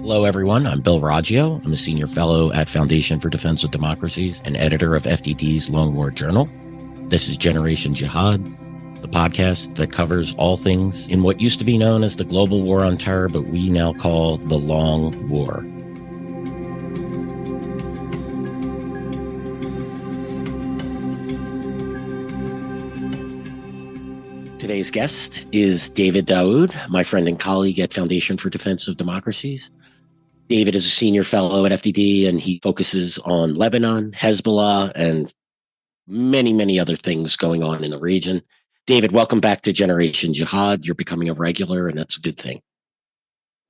Hello, everyone. I'm Bill Raggio. I'm a senior fellow at Foundation for Defense of Democracies and editor of FDD's Long War Journal. This is Generation Jihad, the podcast that covers all things in what used to be known as the global war on terror, but we now call the Long War. Today's guest is David Daoud, my friend and colleague at Foundation for Defense of Democracies. David is a senior fellow at FDD, and he focuses on Lebanon, Hezbollah, and many, many other things going on in the region. David, welcome back to Generation Jihad. You're becoming a regular, and that's a good thing.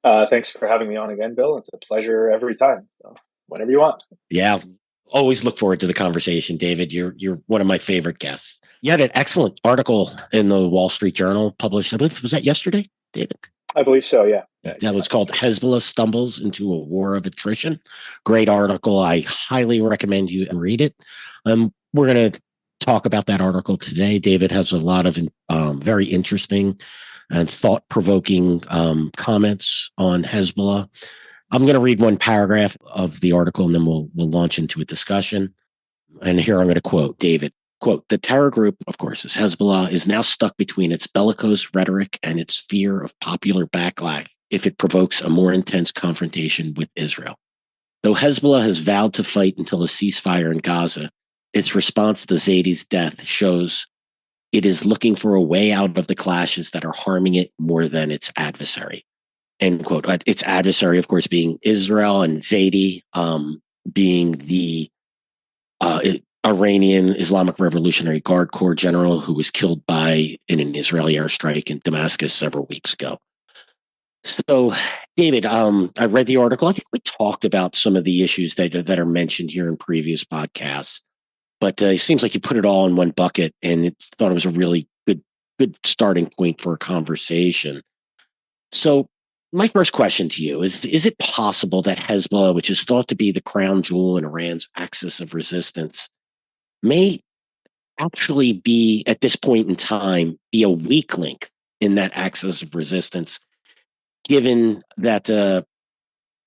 Thanks for having me on again, Bill. It's a pleasure every time. So whenever you want. Yeah, always look forward to the conversation, David. You're one of my favorite guests. You had an excellent article in the Wall Street Journal published, I believe, was that yesterday, David? I believe so, yeah. That was called Hezbollah Stumbles into a War of Attrition. Great article. I highly recommend you read it. We're going to talk about that article today. David has a lot of very interesting and thought-provoking comments on Hezbollah. I'm going to read one paragraph of the article, and then we'll launch into a discussion. And here I'm going to quote David. Quote, "The terror group, of course, is Hezbollah, is now stuck between its bellicose rhetoric and its fear of popular backlash if it provokes a more intense confrontation with Israel. Though Hezbollah has vowed to fight until a ceasefire in Gaza, its response to Zaidi's death shows it is looking for a way out of the clashes that are harming it more than its adversary." End quote. Its adversary, of course, being Israel, and Zaidi being the Iranian Islamic Revolutionary Guard Corps general who was killed in an Israeli airstrike in Damascus several weeks ago. So, David, I read the article. I think we talked about some of the issues that are mentioned here in previous podcasts, but it seems like you put it all in one bucket, and thought it was a really good starting point for a conversation. So, my first question to you is it possible that Hezbollah, which is thought to be the crown jewel in Iran's axis of resistance, may actually be, at this point in time, be a weak link in that axis of resistance, given that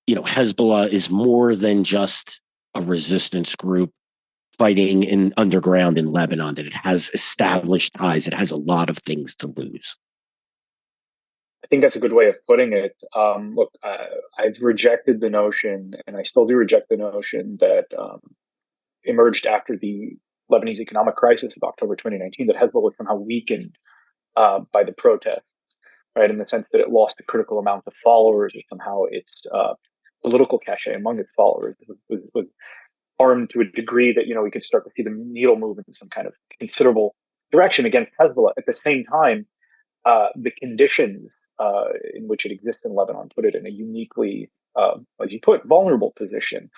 Hezbollah is more than just a resistance group fighting underground in Lebanon, that it has established ties, it has a lot of things to lose? I think that's a good way of putting it. Look, I've rejected the notion, and I still do reject the notion that emerged after the Lebanese economic crisis of October 2019, that Hezbollah was somehow weakened by the protests, right? In the sense that it lost a critical amount of followers, or somehow its political cachet among its followers was harmed to a degree that, we could start to see the needle move in some kind of considerable direction against Hezbollah. At the same time, the conditions in which it exists in Lebanon put it in a uniquely, as you put, vulnerable position.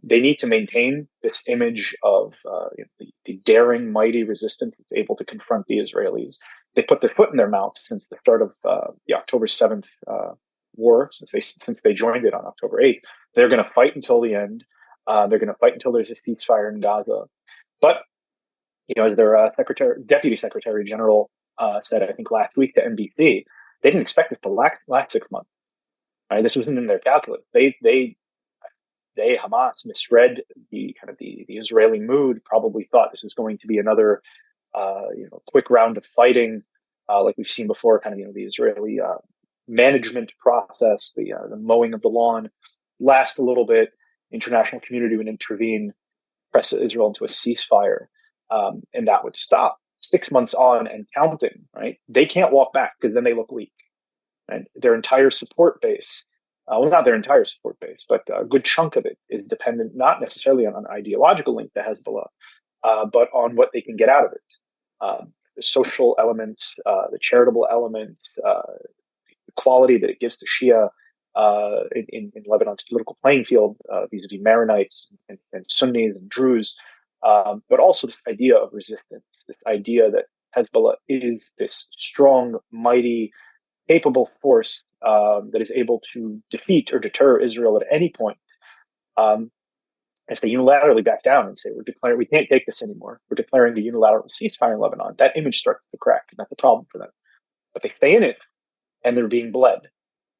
They need to maintain this image of the daring, mighty resistance that's able to confront the Israelis. They put their foot in their mouth since the start of the October 7th war, since they joined it on October 8th. They're going to fight until the end. They're going to fight until there's a ceasefire in Gaza. But, as their Deputy Secretary General said, I think last week to NBC, they didn't expect this to last 6 months. Right? This wasn't in their calculus. They Hamas misread the Israeli mood. Probably thought this was going to be another quick round of fighting, like we've seen before. The Israeli management process, the mowing of the lawn, last a little bit. International community would intervene, press Israel into a ceasefire, and that would stop. 6 months on and counting, right? They can't walk back because then they look weak. And their entire support base, not their entire support base, but a good chunk of it is dependent not necessarily on an ideological link to Hezbollah, but on what they can get out of it. The social elements, the charitable elements, the quality that it gives to Shia in Lebanon's political playing field vis-a-vis Maronites and Sunnis and Druze, but also this idea of resistance, this idea that Hezbollah is this strong, mighty, capable force that is able to defeat or deter Israel at any point. If they unilaterally back down and say, we can't take this anymore, we're declaring a unilateral ceasefire in Lebanon, that image starts to crack, and that's a problem for them. But they stay in it, and they're being bled.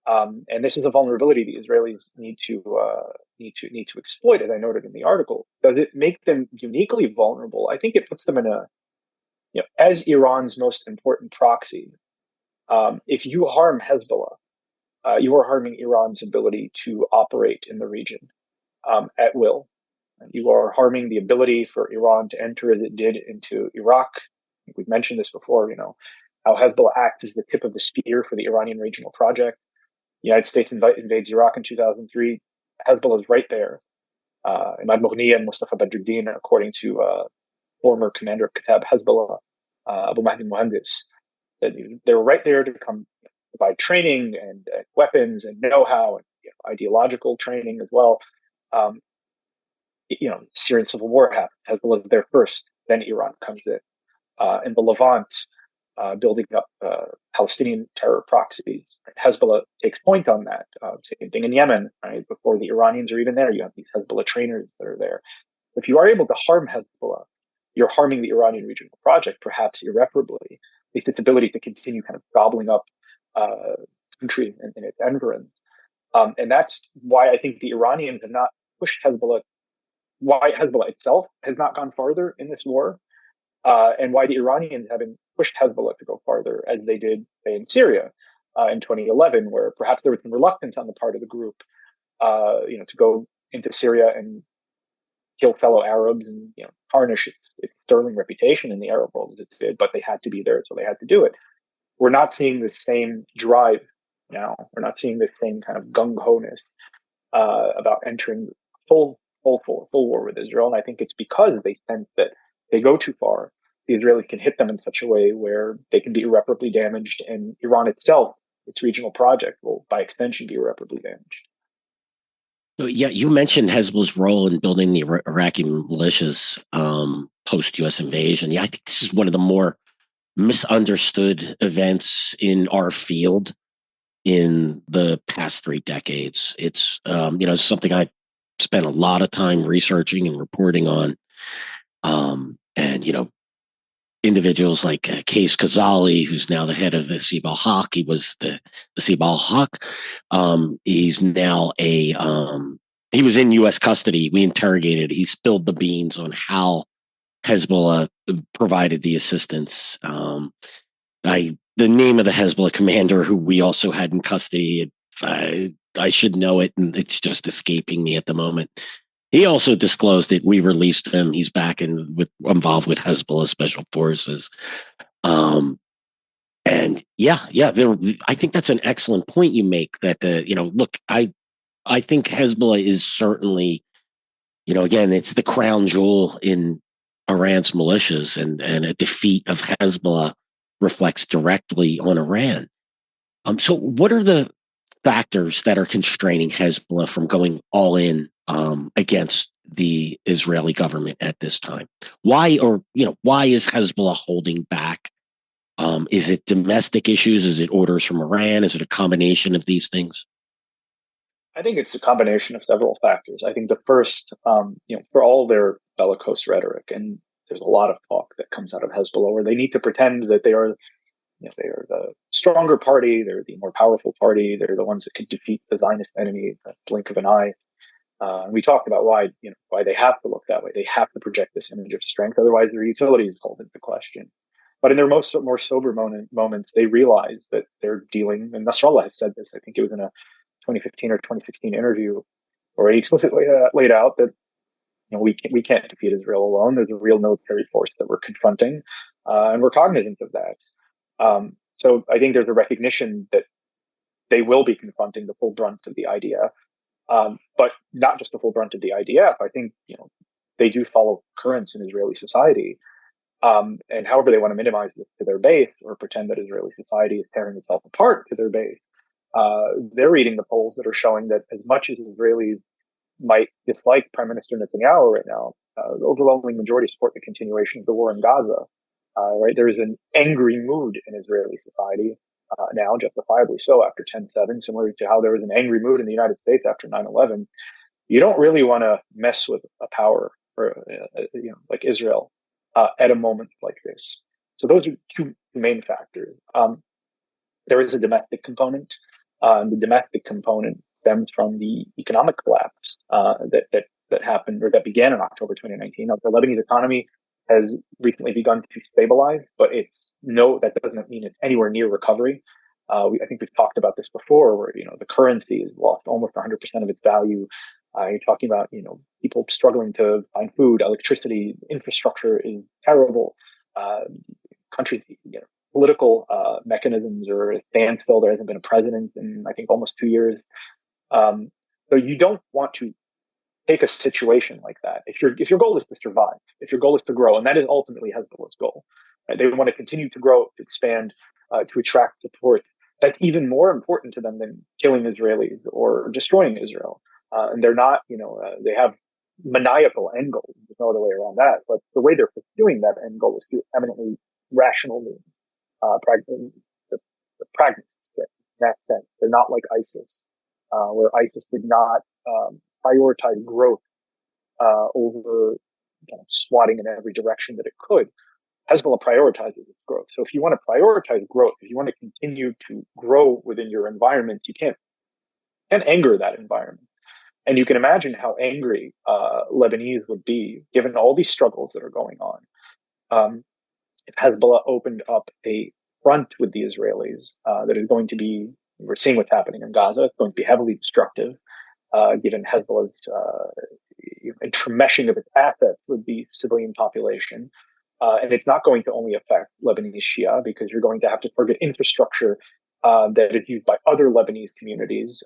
And this is a vulnerability the Israelis need to exploit, as I noted in the article. Does it make them uniquely vulnerable? I think it puts them in a, as Iran's most important proxy. If you harm Hezbollah, you are harming Iran's ability to operate in the region at will. You are harming the ability for Iran to enter as it did into Iraq. I think we've mentioned this before, how Hezbollah acts as the tip of the spear for the Iranian regional project. The United States invades Iraq in 2003. Hezbollah is right there. Imad Mughni and Mustafa Badruddin, according to former commander of Kataib Hezbollah, Abu Mahdi Muhandis, they were right there to come provide training and weapons and know-how and ideological training as well. Syrian civil war happened. Hezbollah is there first, then Iran comes in. In the Levant, building up Palestinian terror proxies. Hezbollah takes point on that. Same thing in Yemen, right? Before the Iranians are even there, you have these Hezbollah trainers that are there. If you are able to harm Hezbollah, you're harming the Iranian regional project, perhaps irreparably, at least its ability to continue kind of gobbling up country and its environs. And that's why I think the Iranians have not pushed Hezbollah, why Hezbollah itself has not gone farther in this war, and why the Iranians haven't pushed Hezbollah to go farther as they did, say, in Syria in 2011, where perhaps there was some reluctance on the part of the group, to go into Syria and kill fellow Arabs and tarnish its sterling reputation in the Arab world as it did, but they had to be there, so they had to do it. We're not seeing the same drive now. We're not seeing the same kind of gung-ho-ness about entering full war with Israel, and I think it's because they sense that they go too far, the Israelis can hit them in such a way where they can be irreparably damaged, and Iran itself, its regional project, will, by extension, be irreparably damaged. Yeah, you mentioned Hezbollah's role in building the Iraqi militias post-U.S. invasion. Yeah, I think this is one of the more misunderstood events in our field in the past 3 decades. It's something I spent a lot of time researching and reporting on. And individuals like Qais Khazali, who's now the head of Asib al-Haq. He was the Asib al-Haq. He's now he was in U.S. custody. We interrogated. He spilled the beans on how Hezbollah provided the assistance. The name of the Hezbollah commander who we also had in custody, I should know it, and it's just escaping me at the moment. He also disclosed that we released him. He's back involved with Hezbollah Special Forces. And I think that's an excellent point you make that, look, I think Hezbollah is certainly, again, it's the crown jewel in Iran's militias, and a defeat of Hezbollah reflects directly on Iran. So what are the factors that are constraining Hezbollah from going all in against the Israeli government at this time? Why is Hezbollah holding back? Is it domestic issues? Is it orders from Iran? Is it a combination of these things? I think it's a combination of several factors. I think the first, for all their bellicose rhetoric, and there's a lot of talk that comes out of Hezbollah where they need to pretend that they are the stronger party, they're the more powerful party, they're the ones that can defeat the Zionist enemy at the blink of an eye. And we talked about why they have to look that way. They have to project this image of strength, otherwise their utility is called into question. But in their more sober moments, they realize that they're dealing, and Nasrallah has said this, I think it was in a 2015 or 2016 interview, where he explicitly laid out that we can't defeat Israel alone. There's a real military force that we're confronting, and we're cognizant of that. So I think there's a recognition that they will be confronting the full brunt of the IDF, but not just the full brunt of the IDF. I think they do follow currents in Israeli society, and however they want to minimize this to their base or pretend that Israeli society is tearing itself apart to their base. They're reading the polls that are showing that as much as Israelis might dislike Prime Minister Netanyahu right now, the overwhelming majority support the continuation of the war in Gaza. Right, there is an angry mood in Israeli society now, justifiably so, after 10/7, similar to how there was an angry mood in the United States after 9/11. You don't really want to mess with a power like Israel at a moment like this. So those are two main factors. There is a domestic component. The domestic component stems from the economic collapse that happened or that began in October 2019. Now, the Lebanese economy has recently begun to stabilize, but that doesn't mean it's anywhere near recovery. I think we've talked about this before, where the currency has lost almost 100% of its value. You're talking about people struggling to find food, electricity, infrastructure is terrible. Countries, political mechanisms are a standstill. There hasn't been a president in I think almost 2 years. So you don't want to take a situation like that. If your goal is to survive, if your goal is to grow, and that is ultimately Hezbollah's goal, right? They want to continue to grow, to expand, to attract support. That's even more important to them than killing Israelis or destroying Israel. And they're not, they have maniacal end goals. There's no other way around that. But the way they're pursuing that end goal is through eminently rational means, the pragmatists in that sense. They're not like ISIS, where ISIS did not prioritize growth over swatting in every direction that it could. Hezbollah prioritizes its growth. So if you want to prioritize growth, if you want to continue to grow within your environment, you can't anger that environment. And you can imagine how angry Lebanese would be given all these struggles that are going on. If Hezbollah opened up a front with the Israelis that is going to be, we're seeing what's happening in Gaza, it's going to be heavily destructive, given Hezbollah's enmeshing of its assets with the civilian population. And it's not going to only affect Lebanese Shia, because you're going to have to target infrastructure that is used by other Lebanese communities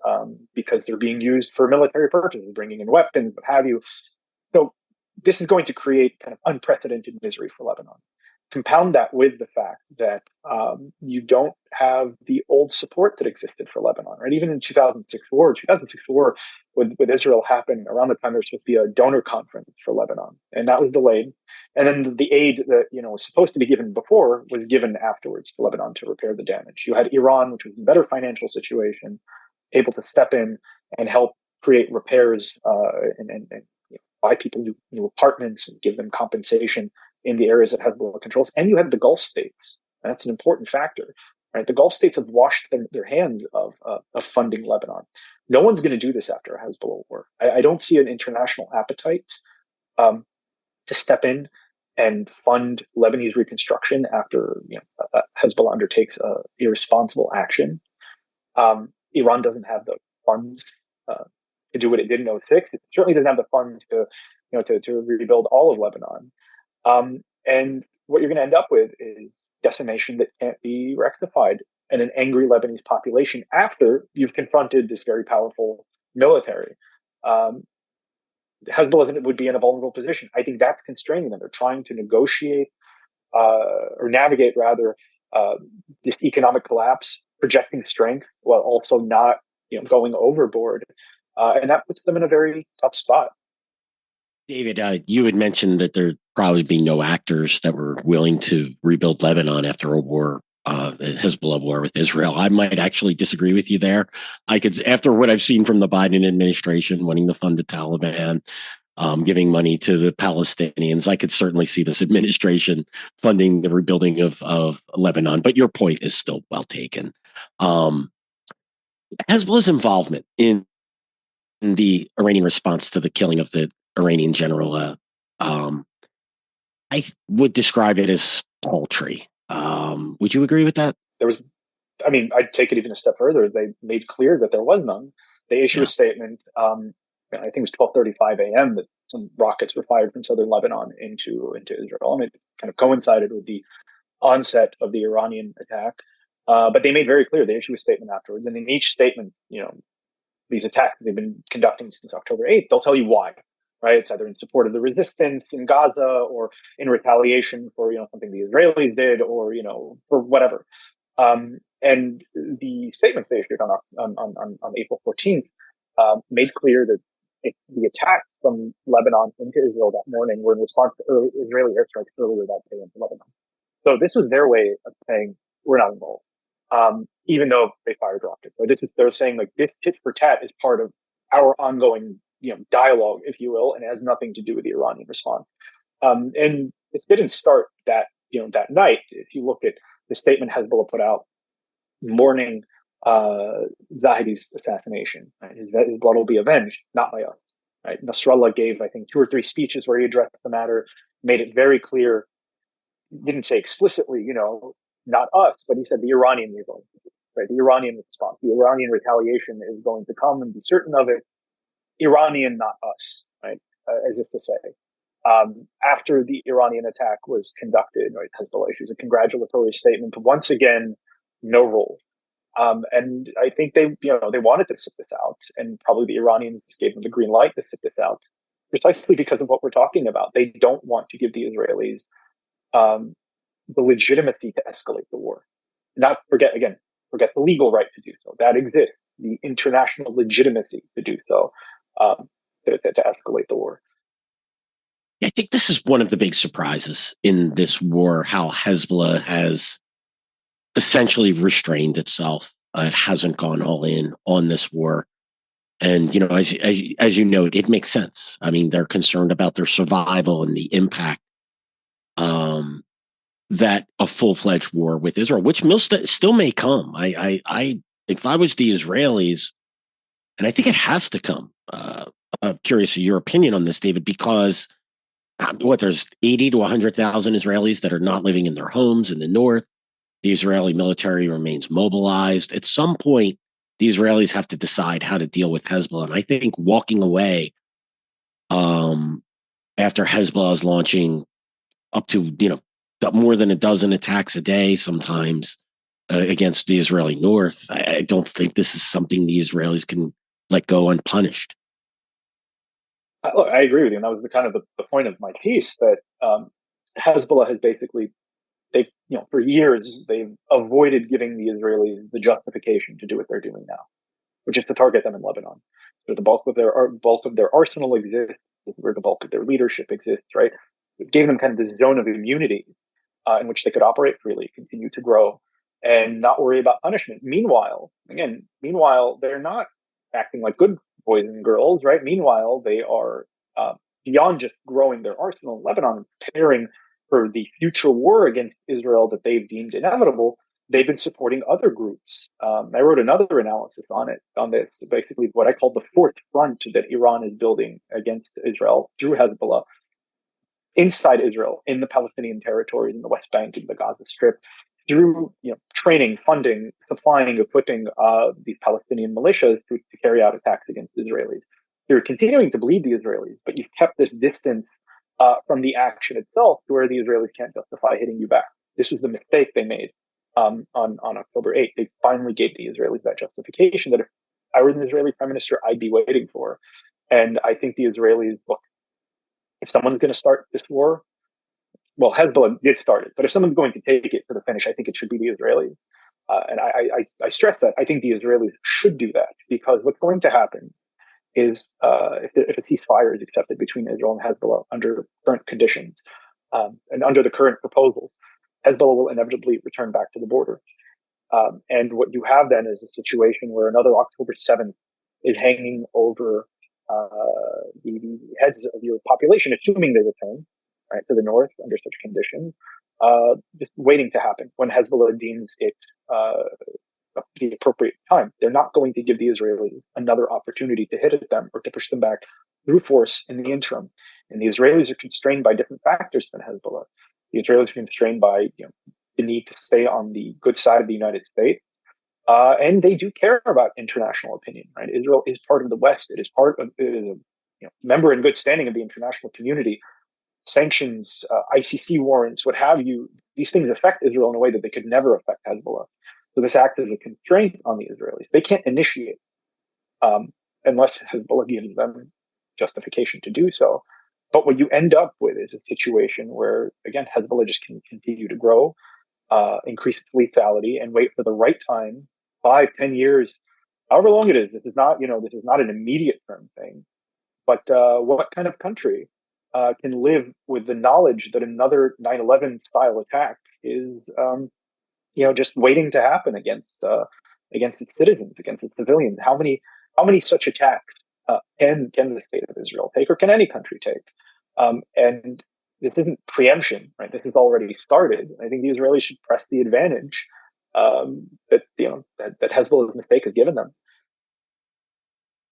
because they're being used for military purposes, bringing in weapons, what have you. So this is going to create kind of unprecedented misery for Lebanon. Compound that with the fact that you don't have the old support that existed for Lebanon, right? Even in 2006 war with Israel happened around the time there was supposed to be a donor conference for Lebanon, and that was delayed. And then the aid that was supposed to be given before was given afterwards to Lebanon to repair the damage. You had Iran, which was in a better financial situation, able to step in and help create repairs and buy people new apartments and give them compensation in the areas that Hezbollah controls. And you had the Gulf states. And that's an important factor, right? The Gulf states have washed their hands of funding Lebanon. No one's going to do this after a Hezbollah war. I don't see an international appetite to step in and fund Lebanese reconstruction after Hezbollah undertakes irresponsible action. Iran doesn't have the funds to do what it did in 2006. It certainly doesn't have the funds to rebuild all of Lebanon. And what you're going to end up with is decimation that can't be rectified, and an angry Lebanese population after you've confronted this very powerful military. Hezbollah would be in a vulnerable position. I think that's constraining them. They're trying to negotiate or navigate rather this economic collapse, projecting strength while also not going overboard, and that puts them in a very tough spot. David, you had mentioned that there'd probably be no actors that were willing to rebuild Lebanon after a war, the Hezbollah war with Israel. I might actually disagree with you there. After what I've seen from the Biden administration wanting to fund the Taliban, giving money to the Palestinians, I could certainly see this administration funding the rebuilding of Lebanon. But your point is still well taken. Hezbollah's involvement in the Iranian response to the killing of the Iranian general, I would describe it as paltry. Would you agree with that? I'd take it even a step further. They made clear that there was none. They issued a statement, I think it was 12:35 a.m. that some rockets were fired from southern Lebanon into Israel, and it kind of coincided with the onset of the Iranian attack. But they made very clear, they issued a statement afterwards, and in each statement, these attacks they've been conducting since October 8th, they'll tell you why. Right, it's either in support of the resistance in Gaza or in retaliation for something the Israelis did, or for whatever. And the statements they issued on April 14th made clear that the attacks from Lebanon into Israel that morning were in response to Israeli airstrikes earlier that day into Lebanon. So this was their way of saying we're not involved, even though they fired rockets. So they're saying like this tit for tat is part of our ongoing dialogue, if you will, and it has nothing to do with the Iranian response. And it didn't start that night. If you look at the statement Hezbollah put out morning Zahidi's assassination. Right? His blood will be avenged, not by us. Right? Nasrallah gave, I think, 2 or 3 speeches where he addressed the matter, made it very clear. Didn't say explicitly, not us, but he said the Iranians are going to do it. Right? The Iranian response, the Iranian retaliation is going to come, and be certain of it. Iranian, not us. Right? As if to say. After the Iranian attack was conducted, right, Hezbollah issues a congratulatory statement. Once again, no role. And I think they wanted to sit this out, and probably the Iranians gave them the green light to sit this out, precisely because of what we're talking about. They don't want to give the Israelis the legitimacy to escalate the war. Not forget the legal right to do so. That exists. The international legitimacy to do so, to escalate the war. I think this is one of the big surprises in this war, how Hezbollah has essentially restrained itself. It hasn't gone all in on this war. And, as you note, it makes sense. I mean, they're concerned about their survival and the impact that a full-fledged war with Israel, which still may come. If I was the Israelis, and I think it has to come. I'm curious of your opinion on this, David, because there's 80 to 100,000 Israelis that are not living in their homes in the north. The Israeli military remains mobilized. At some point, the Israelis have to decide how to deal with Hezbollah. And I think walking away after Hezbollah is launching up to, more than a dozen attacks a day sometimes against the Israeli north, I don't think this is something the Israelis can let go unpunished. Look, I agree with you, and that was the point of my piece, that Hezbollah has basically, for years they've avoided giving the Israelis the justification to do what they're doing now, which is to target them in Lebanon, where the bulk of their arsenal exists, where the bulk of their leadership exists. Right, it gave them kind of this zone of immunity in which they could operate freely, continue to grow, and not worry about punishment. Meanwhile, they're not acting like good boys and girls, right? Meanwhile, they are beyond just growing their arsenal in Lebanon, preparing for the future war against Israel that they've deemed inevitable. They've been supporting other groups. I wrote another analysis on this, basically what I call the fourth front that Iran is building against Israel through Hezbollah, inside Israel, in the Palestinian territories, in the West Bank, in the Gaza Strip, through training, funding, supplying, equipping these Palestinian militias to carry out attacks against Israelis. You're continuing to bleed the Israelis, but you've kept this distance from the action itself to where the Israelis can't justify hitting you back. This was the mistake they made on October 8th. They finally gave the Israelis that justification that if I were an Israeli prime minister, I'd be waiting for. And I think the Israelis, look, if someone's going to start this war, well, Hezbollah did start it, but if someone's going to take it to the finish, I think it should be the Israelis. And I stress that. I think the Israelis should do that, because what's going to happen is if a ceasefire is accepted between Israel and Hezbollah under current conditions and under the current proposals, Hezbollah will inevitably return back to the border. And what you have then is a situation where another October 7th is hanging over the heads of your population, assuming they return right to the north under such conditions, just waiting to happen when Hezbollah deems it the appropriate time. They're not going to give the Israelis another opportunity to hit at them or to push them back through force in the interim. And the Israelis are constrained by different factors than Hezbollah. The Israelis are constrained by the need to stay on the good side of the United States. And they do care about international opinion, right? Israel is part of the West. It is a member in good standing of the international community. Sanctions, ICC warrants, what have you, these things affect Israel in a way that they could never affect Hezbollah. So this acts as a constraint on the Israelis. They can't initiate unless Hezbollah gives them justification to do so. But what you end up with is a situation where, again, Hezbollah just can continue to grow, increase its lethality, and wait for the right time, 5-10 years, however long it is. This is not an immediate term thing. But what kind of country can live with the knowledge that another 9/11 style attack is, just waiting to happen against its citizens, against its civilians? How many such attacks can the state of Israel take, or can any country take? And this isn't preemption, right? This has already started. I think the Israelis should press the advantage that Hezbollah's mistake has given them.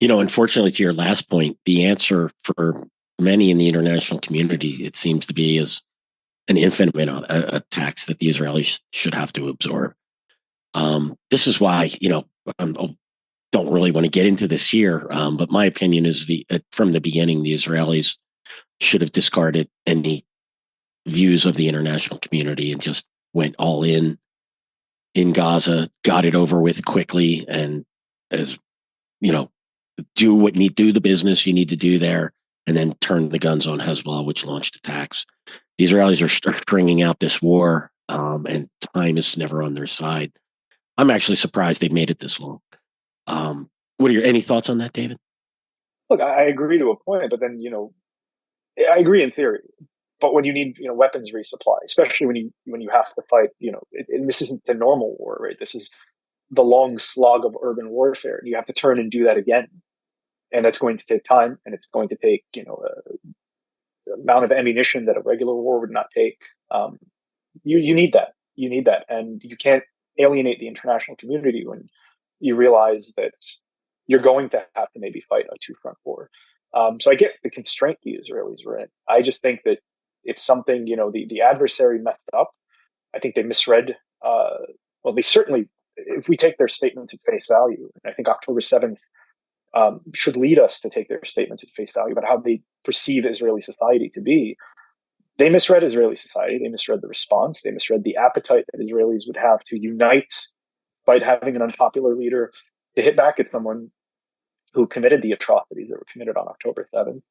Unfortunately, to your last point, the answer for many in the international community, it seems to be, is an infinite amount of tax that the Israelis should have to absorb. This is why, I don't really want to get into this here, but my opinion is from the beginning, the Israelis should have discarded any views of the international community and just went all in Gaza, got it over with quickly, and as you know, do the business you need to do there, and then turn the guns on Hezbollah, which launched attacks. The Israelis are stringing out this war, and time is never on their side. I'm actually surprised they've made it this long. What are any thoughts on that, David? Look, I agree to a point, but then I agree in theory. But when you need weapons resupply, especially when you have to fight, and this isn't the normal war, right? This is the long slog of urban warfare, and you have to turn and do that again, and that's going to take time, and it's going to take amount of ammunition that a regular war would not take. You need that, and you can't alienate the international community when you realize that you're going to have to maybe fight a two-front war. So I get the constraint the Israelis were in. I just think that it's something, the adversary messed up. I think they misread, they certainly, if we take their statements at face value, and I think October 7th should lead us to take their statements at face value about how they perceive Israeli society to be. They misread Israeli society. They misread the response. They misread the appetite that Israelis would have to unite, despite having an unpopular leader, to hit back at someone who committed the atrocities that were committed on October 7th,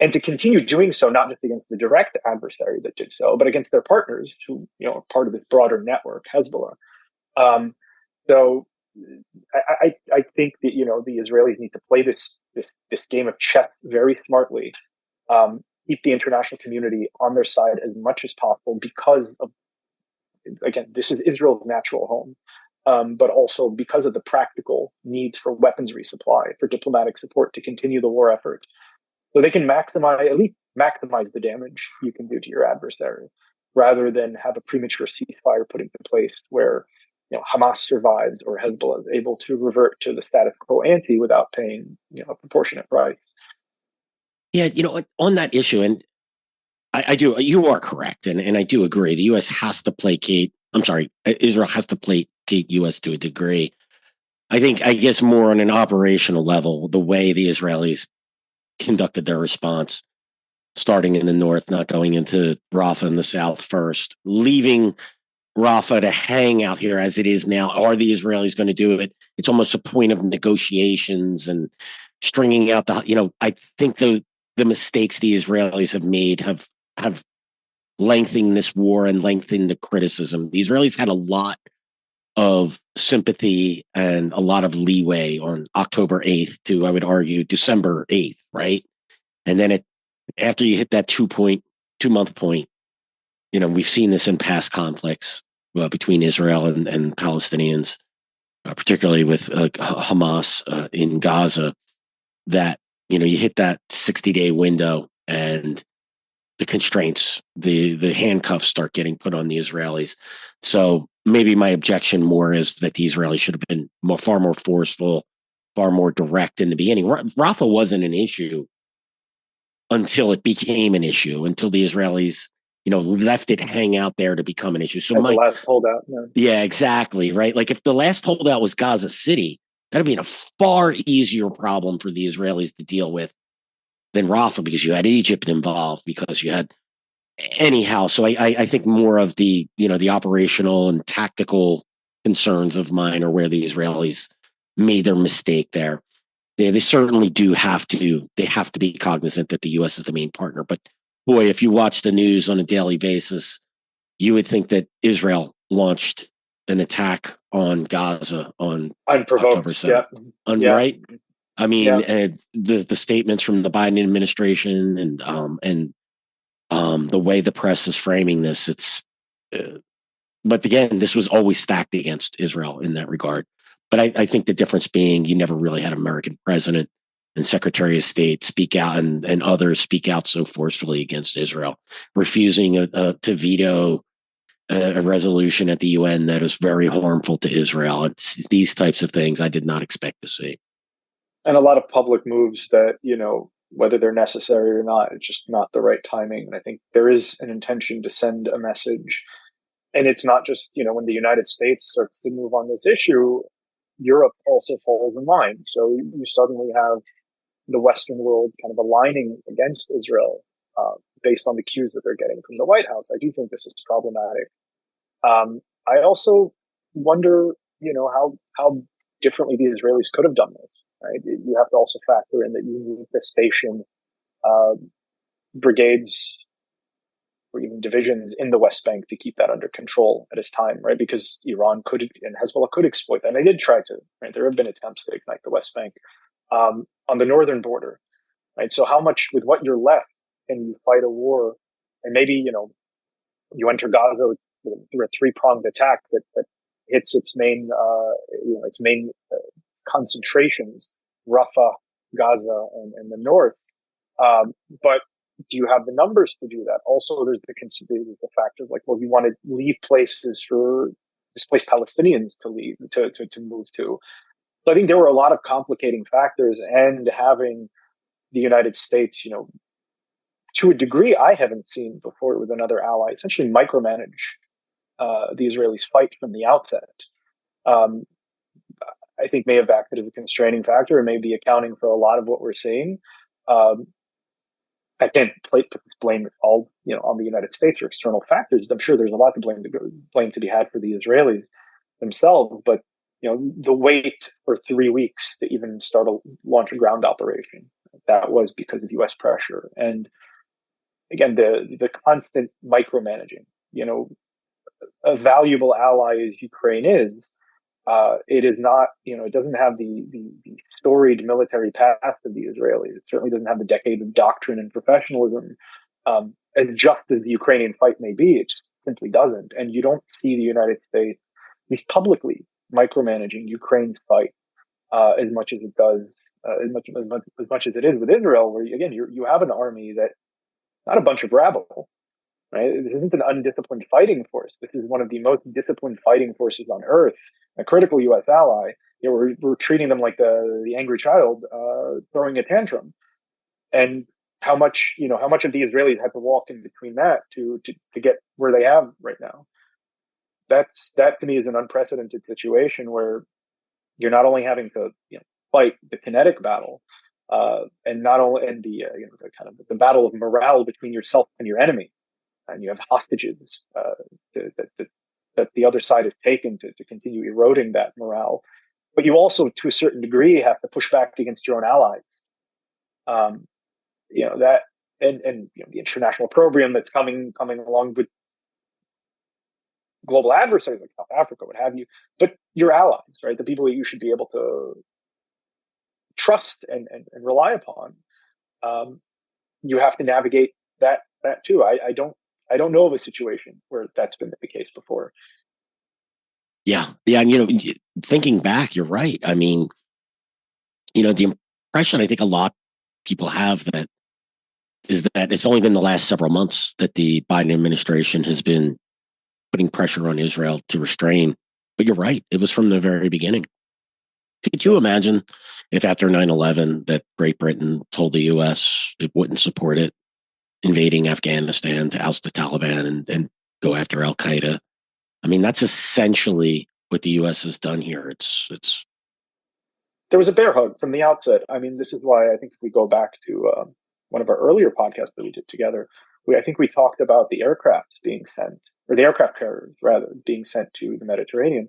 and to continue doing so, not just against the direct adversary that did so, but against their partners who, are part of this broader network, Hezbollah. So I think that, the Israelis need to play this game of chess very smartly, keep the international community on their side as much as possible because of, again, this is Israel's natural home. But also because of the practical needs for weapons resupply, for diplomatic support to continue the war effort. So they can at least maximize the damage you can do to your adversary, rather than have a premature ceasefire put into place where Hamas survives or Hezbollah is able to revert to the status quo ante without paying a proportionate price. Yeah, on that issue, and I do, you are correct, and I do agree. The U.S. has to placate. I'm sorry, Israel has to placate U.S. to a degree. I guess more on an operational level, the way the Israelis conducted their response, starting in the north, not going into Rafah in the south first, leaving Rafah to hang out here as it is now. Are the Israelis going to do it? It's almost a point of negotiations and stringing out I think the mistakes the Israelis have made have lengthened this war and lengthened the criticism. The Israelis had a lot of sympathy and a lot of leeway on October 8th to, I would argue, December 8th, right? And then after you hit that 2-month point, we've seen this in past conflicts between Israel and Palestinians, particularly with Hamas in Gaza, that, you hit that 60-day window and the constraints, the handcuffs start getting put on the Israelis. So maybe my objection more is that the Israelis should have been far more forceful, far more direct in the beginning. Rafah wasn't an issue until it became an issue, until the Israelis, left it hang out there to become an issue. So the last holdout. Yeah, exactly. Right. Like if the last holdout was Gaza City, that'd be a far easier problem for the Israelis to deal with than Rafah, because you had Egypt involved, because you had anyhow. So I think more of the operational and tactical concerns of mine are where the Israelis made their mistake there. They certainly do have to be cognizant that the U.S. is the main partner. But boy, if you watch the news on a daily basis, you would think that Israel launched an attack on Gaza on October 7th. Yeah. Right? I mean, the statements from the Biden administration and the way the press is framing this, but again, this was always stacked against Israel in that regard. But I think the difference being you never really had an American president and Secretary of State speak out and others speak out so forcefully against Israel, refusing to veto a resolution at the UN that is very harmful to Israel. It's these types of things I did not expect to see. And a lot of public moves that, whether they're necessary or not, it's just not the right timing. And I think there is an intention to send a message. And it's not just, when the United States starts to move on this issue, Europe also falls in line. So you suddenly have the Western world kind of aligning against Israel based on the cues that they're getting from the White House. I do think this is problematic. I also wonder, how differently the Israelis could have done this. Right? You have to also factor in that you need to station brigades or even divisions in the West Bank to keep that under control at this time, right? Because Iran could and Hezbollah could exploit that. And they did try to, right? There have been attempts to ignite the West Bank on the northern border, right? So how much, with what you're left, can you fight a war? And maybe, you enter Gaza through a three-pronged attack that hits its main, concentrations, Rafah, Gaza, and the north. But do you have the numbers to do that? Also, there's the fact of you want to leave places for displaced Palestinians to leave, to move to. So I think there were a lot of complicating factors, and having the United States, to a degree I haven't seen before with another ally, essentially micromanage the Israelis' fight from the outset. I think may have acted as a constraining factor and may be accounting for a lot of what we're seeing. I can't blame all on the United States or external factors. I'm sure there's a lot to blame to be had for the Israelis themselves, but the wait for 3 weeks to even launch a ground operation, that was because of U.S. pressure. And again, the constant micromanaging. A valuable ally as Ukraine is, it is not, it doesn't have the storied military past of the Israelis. It certainly doesn't have the decade of doctrine and professionalism. As just as the Ukrainian fight may be, it just simply doesn't. And you don't see the United States, at least publicly, micromanaging Ukraine's fight as much as it does, as much as it is with Israel, where again you have an army that not a bunch of rabble. Right? This isn't an undisciplined fighting force. This is one of the most disciplined fighting forces on earth, a critical U.S. ally. We're treating them like the angry child throwing a tantrum. And how much of the Israelis had to walk in between that to get where they have right now. That to me is an unprecedented situation where you're not only having to fight the kinetic battle, and not only the kind of the battle of morale between yourself and your enemy. And you have hostages that the other side has taken to continue eroding that morale. But you also, to a certain degree, have to push back against your own allies. That and the international opprobrium that's coming along with global adversaries like South Africa, what have you. But your allies, right? The people that you should be able to trust and rely upon. You have to navigate that too. I don't know of a situation where that's been the case before. Yeah. And, thinking back, you're right. I mean, the impression I think a lot of people have that is that it's only been the last several months that the Biden administration has been putting pressure on Israel to restrain. But you're right. It was from the very beginning. Could you imagine if after 9/11 that Great Britain told the U.S. it wouldn't support it invading Afghanistan to oust the Taliban and go after Al Qaeda? I mean, that's essentially what the U.S. has done here. It's. There was a bear hug from the outset. I mean, this is why I think if we go back to one of our earlier podcasts that we did together, I think we talked about the aircraft being sent, or the aircraft carriers rather, being sent to the Mediterranean.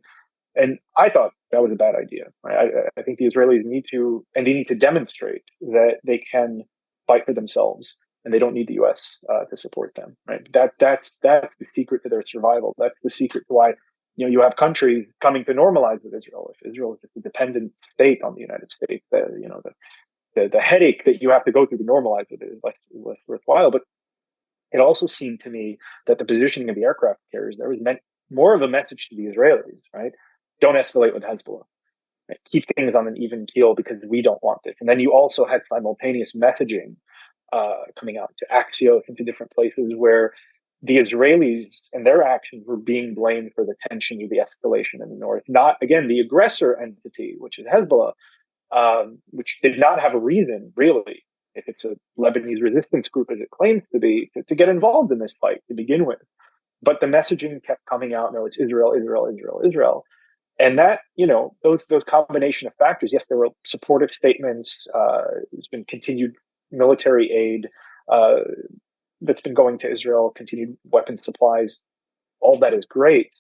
And I thought that was a bad idea. Right? I think the Israelis need to demonstrate that they can fight for themselves, and they don't need the U.S. To support them. Right? That's the secret to their survival. That's the secret to why you have countries coming to normalize with Israel. If Israel is just a dependent state on the United States, the headache that you have to go through to normalize it is less worthwhile. But it also seemed to me that the positioning of the aircraft carriers there was meant more of a message to the Israelis, right? Don't escalate with Hezbollah. Right? Keep things on an even keel because we don't want this. And then you also had simultaneous messaging coming out to Axios and to different places where the Israelis and their actions were being blamed for the tensions or the escalation in the north, not, again, the aggressor entity, which is Hezbollah, which did not have a reason, really, if it's a Lebanese resistance group as it claims to be, to get involved in this fight to begin with. But the messaging kept coming out, no, it's Israel, Israel, Israel, Israel. And that, those combination of factors, yes, there were supportive statements, there's been continued military aid that's been going to Israel, continued weapons supplies, all that is great.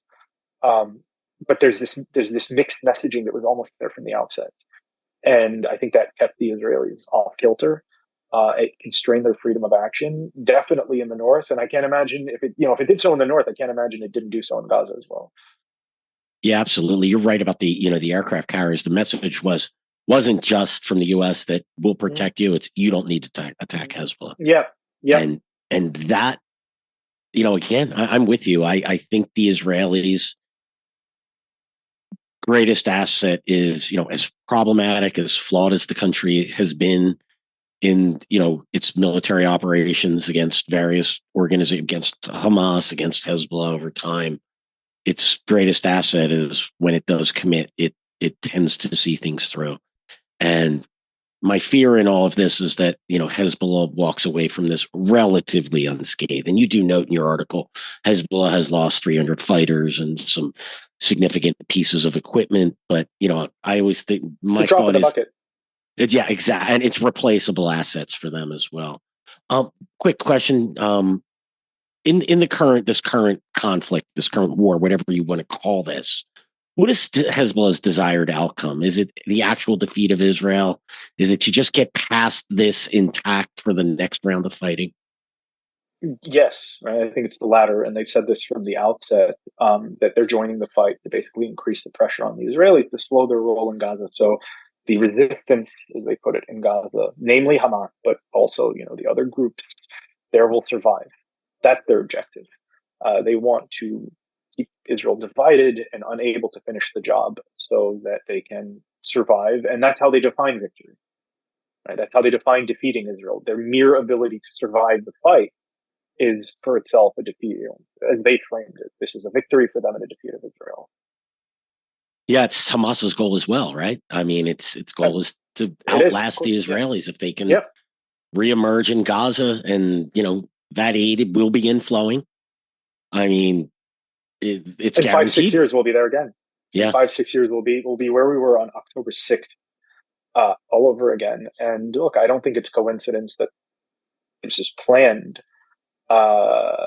But there's this mixed messaging that was almost there from the outset. And I think that kept the Israelis off kilter. It constrained their freedom of action, definitely in the north. And I can't imagine if it did so in the north, I can't imagine it didn't do so in Gaza as well. Yeah, absolutely. You're right about the aircraft carriers. The message wasn't just from the U.S. that we'll protect you. It's you don't need to attack Hezbollah. Yeah. And that, again, I'm with you. I think the Israelis' greatest asset is, as problematic, as flawed as the country has been in, its military operations against various organizations, against Hamas, against Hezbollah over time. Its greatest asset is when it does commit, it tends to see things through. And my fear in all of this is that, Hezbollah walks away from this relatively unscathed. And you do note in your article, Hezbollah has lost 300 fighters and some significant pieces of equipment. But, I always think my thought is, yeah, exactly. And it's replaceable assets for them as well. Quick question. In this current conflict, this current war, whatever you want to call this, what is Hezbollah's desired outcome? Is it the actual defeat of Israel? Is it to just get past this intact for the next round of fighting? Yes, right. I think it's the latter, and they've said this from the outset, that they're joining the fight to basically increase the pressure on the Israelis to slow their role in Gaza. So the resistance, as they put it, in Gaza, namely Hamas, but also the other groups, there will survive. That's their objective. They want to keep Israel divided and unable to finish the job so that they can survive. And that's how they define victory. Right? That's how they define defeating Israel. Their mere ability to survive the fight is for itself a defeat. As they framed it, this is a victory for them and a defeat of Israel. Yeah, it's Hamas's goal as well, right? I mean, its goal is to outlast the Israelis. If they can reemerge in Gaza, and that aid will begin flowing. I mean, it's in guaranteed. 5-6 years we'll be there again. Yeah. In 5-6 years we'll be where we were on October 6th, all over again. And look, I don't think it's coincidence that this is planned. To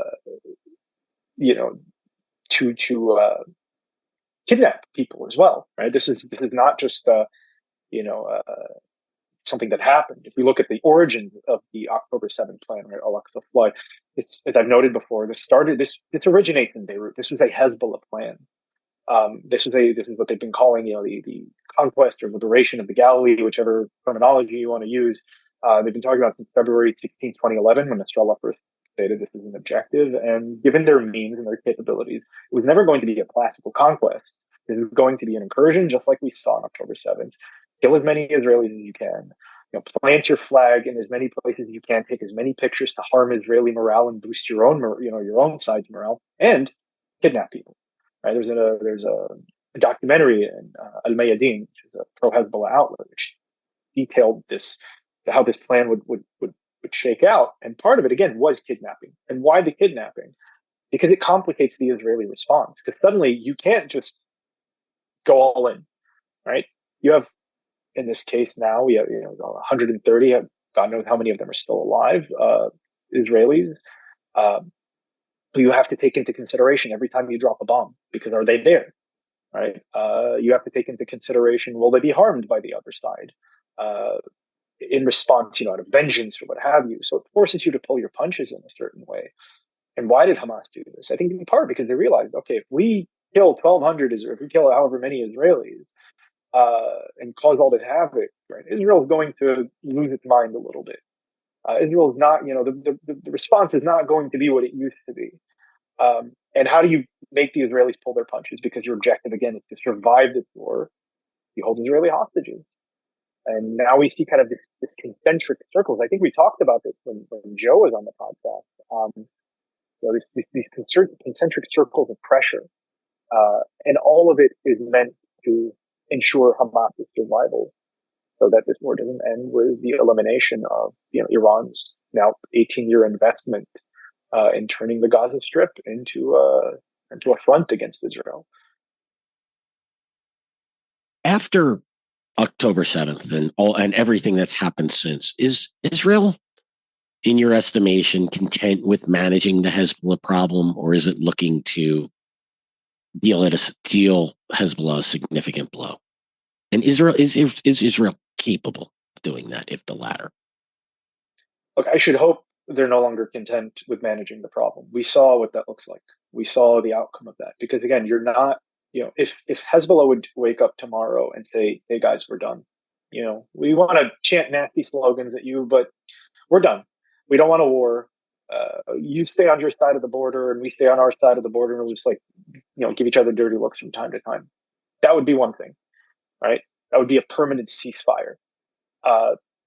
kidnap people as well, right? This is not just something that happened. If we look at the origins of the October 7th plan, right, Al-Aqsa Flood, as I've noted before, this originates in Beirut. This was a Hezbollah plan. This is what they've been calling, the conquest or liberation of the Galilee, whichever terminology you want to use. They've been talking about since February 16, 2011, when Nasrallah first stated this is an objective. And given their means and their capabilities, it was never going to be a classical conquest. It was going to be an incursion, just like we saw on October 7th. Kill as many Israelis as you can. Plant your flag in as many places as you can. Take as many pictures to harm Israeli morale and boost your own side's morale, and kidnap people. Right? There's a documentary in Al Mayadeen, which is a pro Hezbollah outlet, which detailed how this plan would shake out. And part of it, again, was kidnapping. And why the kidnapping? Because it complicates the Israeli response. Because suddenly you can't just go all in, right? You have, in this case now, we have 130. God knows how many of them are still alive, Israelis. You have to take into consideration every time you drop a bomb, because are they there? Right? You have to take into consideration, will they be harmed by the other side? In response, out of vengeance or what have you. So it forces you to pull your punches in a certain way. And why did Hamas do this? I think in part because they realized, okay, if we kill 1,200 Israelis, if we kill however many Israelis, and cause all this havoc, right? Israel is going to lose its mind a little bit. Israel is not, the response is not going to be what it used to be. And how do you make the Israelis pull their punches? Because your objective, again, is to survive this war. You hold Israeli hostages. And now we see kind of this concentric circles. I think we talked about this when Joe was on the podcast. You know, these concentric circles of pressure, and all of it is meant to ensure Hamas's survival, so that this war doesn't end with the elimination of Iran's now 18-year investment in turning the Gaza Strip into a front against Israel. After October 7th and everything that's happened since, is Israel, in your estimation, content with managing the Hezbollah problem, or is it looking to deal Hezbollah a significant blow? And is Israel capable of doing that, if the latter? Look, I should hope they're no longer content with managing the problem. We saw what that looks like. We saw the outcome of that. Because again, you're not, if Hezbollah would wake up tomorrow and say, "Hey guys, we're done. We want to chant nasty slogans at you, but we're done. We don't want a war. You stay on your side of the border, and we stay on our side of the border, and we'll just give each other dirty looks from time to time." That would be one thing, right? That would be a permanent ceasefire.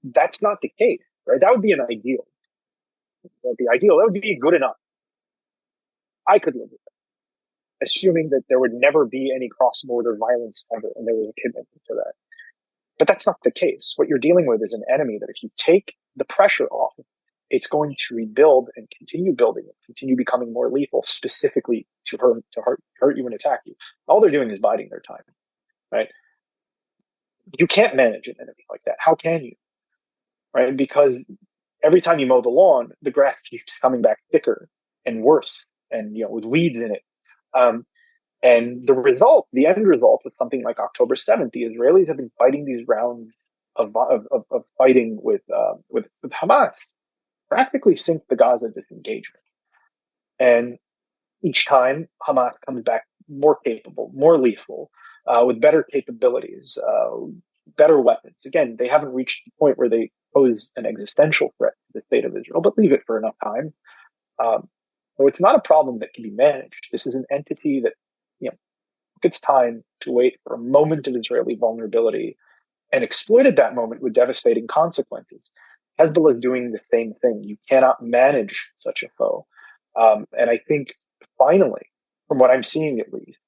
That's not the case, right? That would be an ideal. That would be good enough. I could live with that, assuming that there would never be any cross-border violence ever, and there was a commitment to that. But that's not the case. What you're dealing with is an enemy that if you take the pressure off, it's going to rebuild and continue building it, continue becoming more lethal, specifically to hurt you and attack you. All they're doing is biding their time, right? You can't manage an enemy like that. How can you? Right? Because every time you mow the lawn, the grass keeps coming back thicker and worse, and with weeds in it. And the end result, was something like October 7th. The Israelis have been fighting these rounds of fighting with Hamas practically since the Gaza disengagement. And each time, Hamas comes back more capable, more lethal, with better capabilities, better weapons. Again, they haven't reached the point where they pose an existential threat to the state of Israel, but leave it for enough time. So it's not a problem that can be managed. This is an entity that took its time to wait for a moment of Israeli vulnerability and exploited that moment with devastating consequences. Hezbollah is doing the same thing. You cannot manage such a foe. And I think finally, from what I'm seeing at least,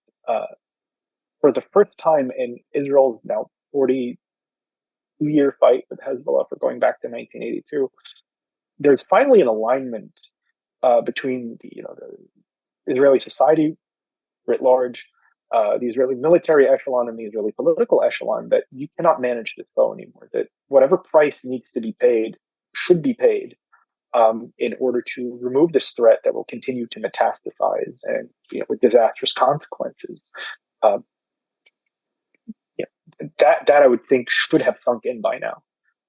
for the first time in Israel's now 40-year fight with Hezbollah, for going back to 1982, there's finally an alignment between the Israeli society writ large, the Israeli military echelon, and the Israeli political echelon, that you cannot manage this foe anymore. That whatever price needs to be paid should be paid in order to remove this threat that will continue to metastasize and with disastrous consequences. That I would think should have sunk in by now.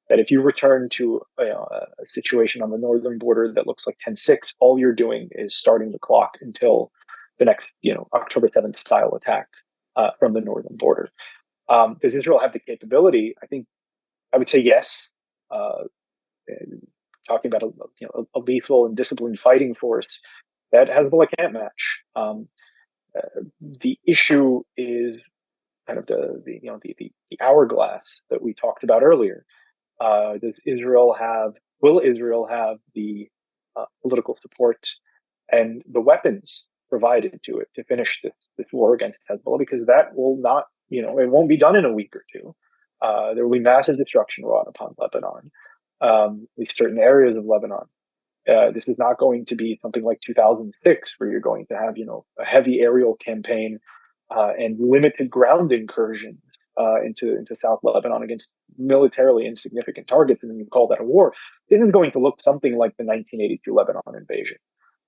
That if you return to a situation on the northern border that looks like 10-6, all you're doing is starting the clock until the next, October 7th style attack from the northern border. Does Israel have the capability? I think I would say yes. Talking about a lethal and disciplined fighting force that Hezbollah can't match. The issue is kind of the hourglass that we talked about earlier. Will Israel have the political support and the weapons provided to it to finish this war against Hezbollah? Because that will not, it won't be done in a week or two. There will be massive destruction wrought upon Lebanon, at least certain areas of Lebanon. This is not going to be something like 2006, where you're going to have, a heavy aerial campaign and limited ground incursions into South Lebanon against militarily insignificant targets, and then you call that a war. This is going to look something like the 1982 Lebanon invasion,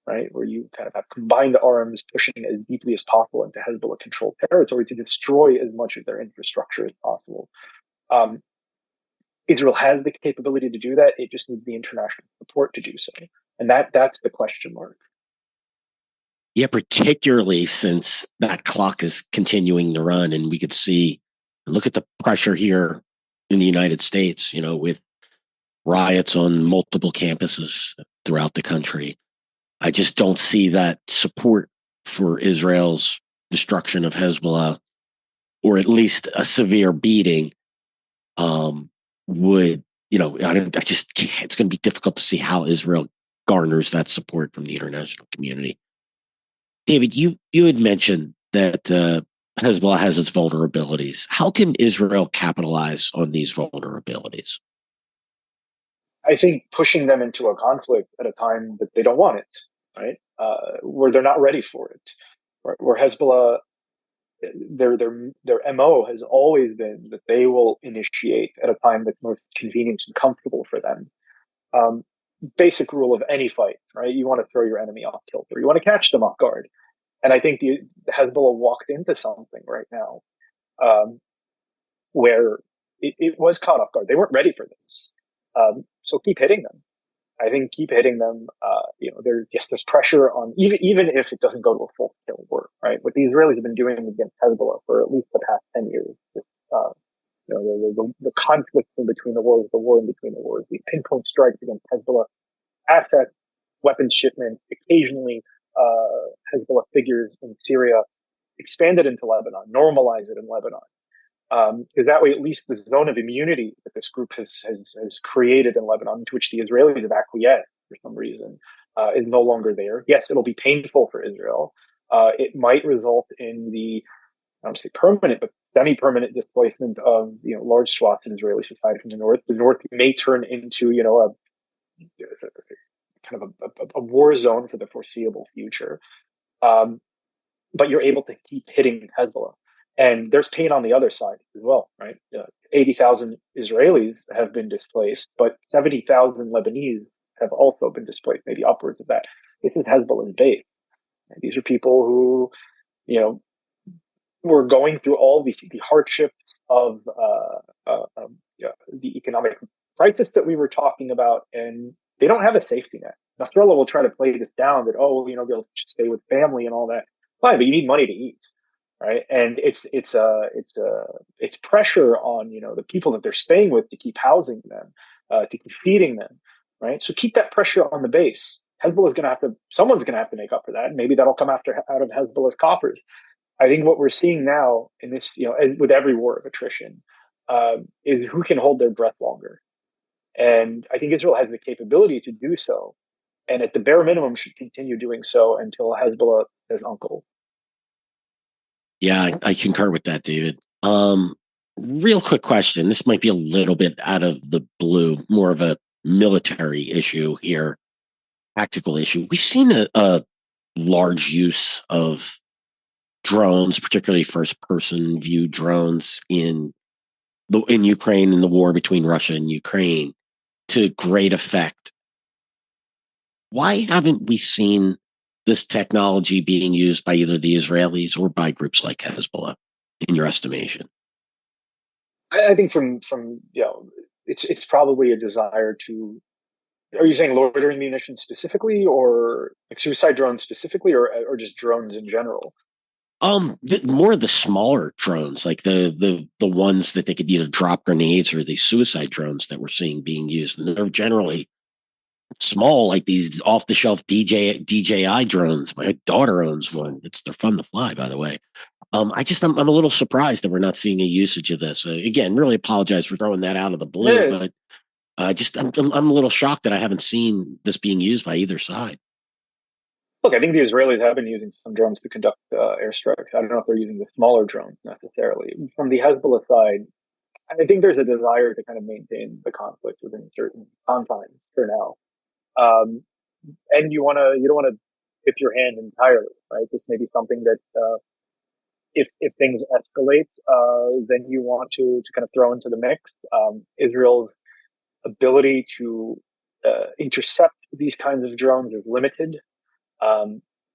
right? Where you kind of have combined arms pushing as deeply as possible into Hezbollah-controlled territory to destroy as much of their infrastructure as possible. Israel has the capability to do that. It just needs the international support to do so. And that's the question mark. Yeah, particularly since that clock is continuing to run, and we could look at the pressure here in the United States, with riots on multiple campuses throughout the country. I just don't see that support for Israel's destruction of Hezbollah, or at least a severe beating, would, I just can't. It's going to be difficult to see how Israel garners that support from the international community. David, you had mentioned that Hezbollah has its vulnerabilities. How can Israel capitalize on these vulnerabilities? I think pushing them into a conflict at a time that they don't want it, right? Where they're not ready for it, right? Where Hezbollah, their MO has always been that they will initiate at a time that's most convenient and comfortable for them. Um, Basic rule of any fight, right? You want to throw your enemy off kilter. You want to catch them off guard. And I think the Hezbollah walked into something right now um, where it was caught off guard. They weren't ready for this. So keep hitting them. I think keep hitting them. There's pressure on even if it doesn't go to a full scale war, right? What the Israelis have been doing against Hezbollah for at least the past 10 years, uh, the conflict in between the wars, the war in between the wars, the pinpoint strikes against Hezbollah, assets, weapons shipment, occasionally Hezbollah figures in Syria, expand it into Lebanon, normalize it in Lebanon. Because that way, at least the zone of immunity that this group has created in Lebanon, to which the Israelis have acquiesced for some reason, is no longer there. Yes, it'll be painful for Israel. It might result in the, I don't say permanent, but semi-permanent displacement of large swaths in Israeli society from the north. The north may turn into a kind of a war zone for the foreseeable future. But you're able to keep hitting Hezbollah. And there's pain on the other side as well, right? 80,000 Israelis have been displaced, but 70,000 Lebanese have also been displaced, maybe upwards of that. This is Hezbollah's base. And these are people who, were going through all the hardships of the economic crisis that we were talking about, and they don't have a safety net. Nasrallah will try to play this down that, they'll just stay with family and all that. Fine, but you need money to eat, right? And it's pressure on the people that they're staying with to keep housing them, to keep feeding them, right? So keep that pressure on the base. Someone's gonna have to make up for that, and maybe that'll come out of Hezbollah's coffers. I think what we're seeing now in this, with every war of attrition, is who can hold their breath longer. And I think Israel has the capability to do so, and at the bare minimum should continue doing so until Hezbollah says uncle. Yeah, I concur with that, David. Real quick question. This might be a little bit out of the blue, more of a military issue here, tactical issue. We've seen a large use of drones, particularly first-person view drones in Ukraine, in the war between Russia and Ukraine, to great effect. Why haven't we seen this technology being used by either the Israelis or by groups like Hezbollah, in your estimation? I think from it's probably a desire to. Are you saying loitering munitions specifically, or like suicide drones specifically, or just drones in general? More of the smaller drones, like the ones that they could either drop grenades, or the suicide drones that we're seeing being used. And they're generally small, like these off the shelf DJI drones. My daughter owns one. They're fun to fly, by the way. I'm a little surprised that we're not seeing a usage of this. Again, really apologize for throwing that out of the blue, Yeah. but I'm a little shocked that I haven't seen this being used by either side. Look, I think the Israelis have been using some drones to conduct airstrikes. I don't know if they're using the smaller drones necessarily. From the Hezbollah side, I think there's a desire to kind of maintain the conflict within certain confines for now. And you don't want to tip your hand entirely, right? This may be something that if things escalate, then you want to kind of throw into the mix. Israel's ability to intercept these kinds of drones is limited.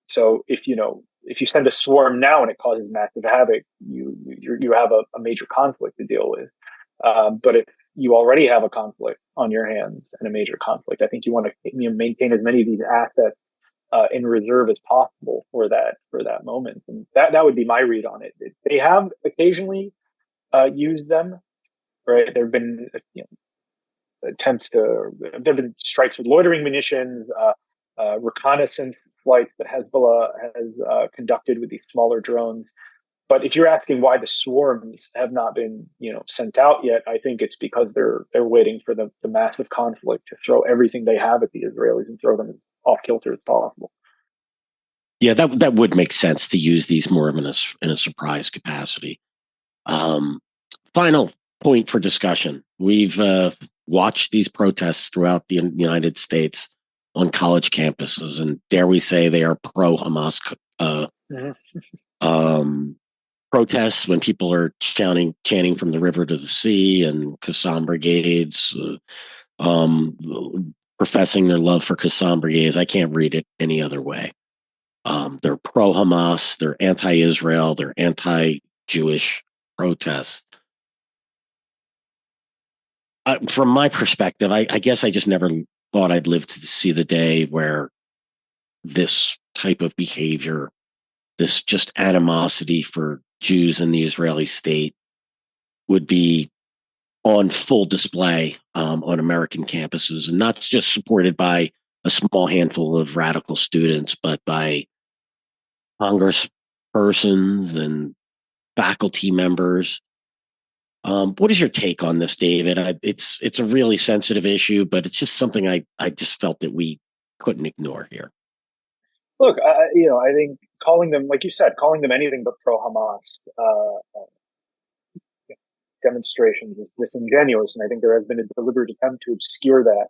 So if you send a swarm now and it causes massive havoc, you have a major conflict to deal with. But if you already have a conflict on your hands and a major conflict, I think you want to maintain as many of these assets in reserve as possible for that moment. And that would be my read on it. They have occasionally used them, right? There have been attempts to. There have been strikes with loitering munitions, reconnaissance flights that Hezbollah has conducted with these smaller drones. But if you're asking why the swarms have not been, sent out yet, I think it's because they're waiting for the massive conflict to throw everything they have at the Israelis and throw them as off kilter as possible. Yeah, that would make sense to use these more in a surprise capacity. Um, Final point for discussion. We've watched these protests throughout the United States on college campuses, and dare we say they are pro Hamas Mm-hmm. um, protests when people are chanting from the river to the sea and Qassam brigades, professing their love for Qassam brigades. I can't read it any other way. They're pro Hamas, they're anti Israel, they're anti Jewish protests. From my perspective, I guess I just never thought I'd live to see the day where this type of behavior, this just animosity for Jews in the Israeli state, would be on full display on American campuses, and not just supported by a small handful of radical students, but by congresspersons and faculty members. What is your take on this, David? It's a really sensitive issue, but it's just something I just felt that we couldn't ignore here. Look, I think calling them, like you said, calling them anything but pro Hamas demonstrations is disingenuous, and I think there has been a deliberate attempt to obscure that.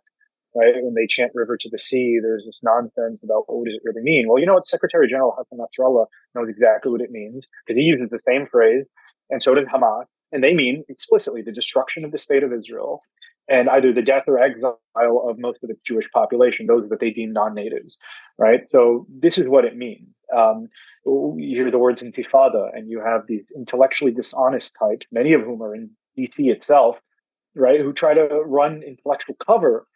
Right, when they chant "river to the sea," there's this nonsense about what does it really mean. Well, you know what? Secretary General Hassan Nasrallah knows exactly what it means because he uses the same phrase, and so does Hamas, and they mean explicitly the destruction of the state of Israel and either the death or exile of most of the Jewish population, those that they deem non-natives. Right, so this is what it means. You hear the words intifada, and you have these intellectually dishonest types, many of whom are in DC itself, right, who try to run intellectual cover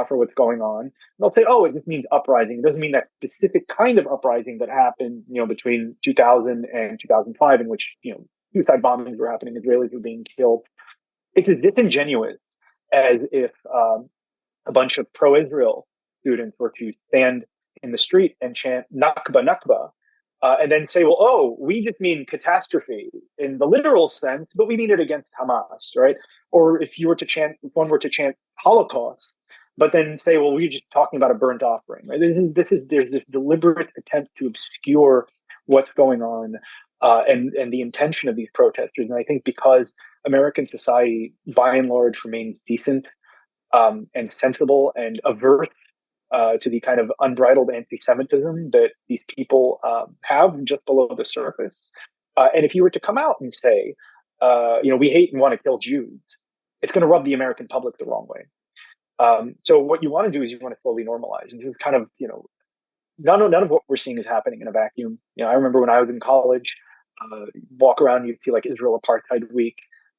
for what's going on. And they'll say, "Oh, it just means uprising. It doesn't mean that specific kind of uprising that happened, between 2000 and 2005, in which suicide bombings were happening, Israelis were being killed." It's as disingenuous as if a bunch of pro-Israel students were to stand in the street and chant "Nakba, Nakba," and then say, "Well, oh, we just mean catastrophe in the literal sense, but we mean it against Hamas," right? Or if one were to chant Holocaust, but then say, "Well, we're just talking about a burnt offering." Right? There's this deliberate attempt to obscure what's going on and the intention of these protesters. And I think because American society, by and large, remains decent and sensible and averse to the kind of unbridled anti-Semitism that these people have just below the surface. And if you were to come out and say, we hate and want to kill Jews, it's going to rub the American public the wrong way. So what you want to do is you want to slowly normalize, and just kind of, none of what we're seeing is happening in a vacuum. I remember when I was in college, walk around, you'd feel like Israel Apartheid Week.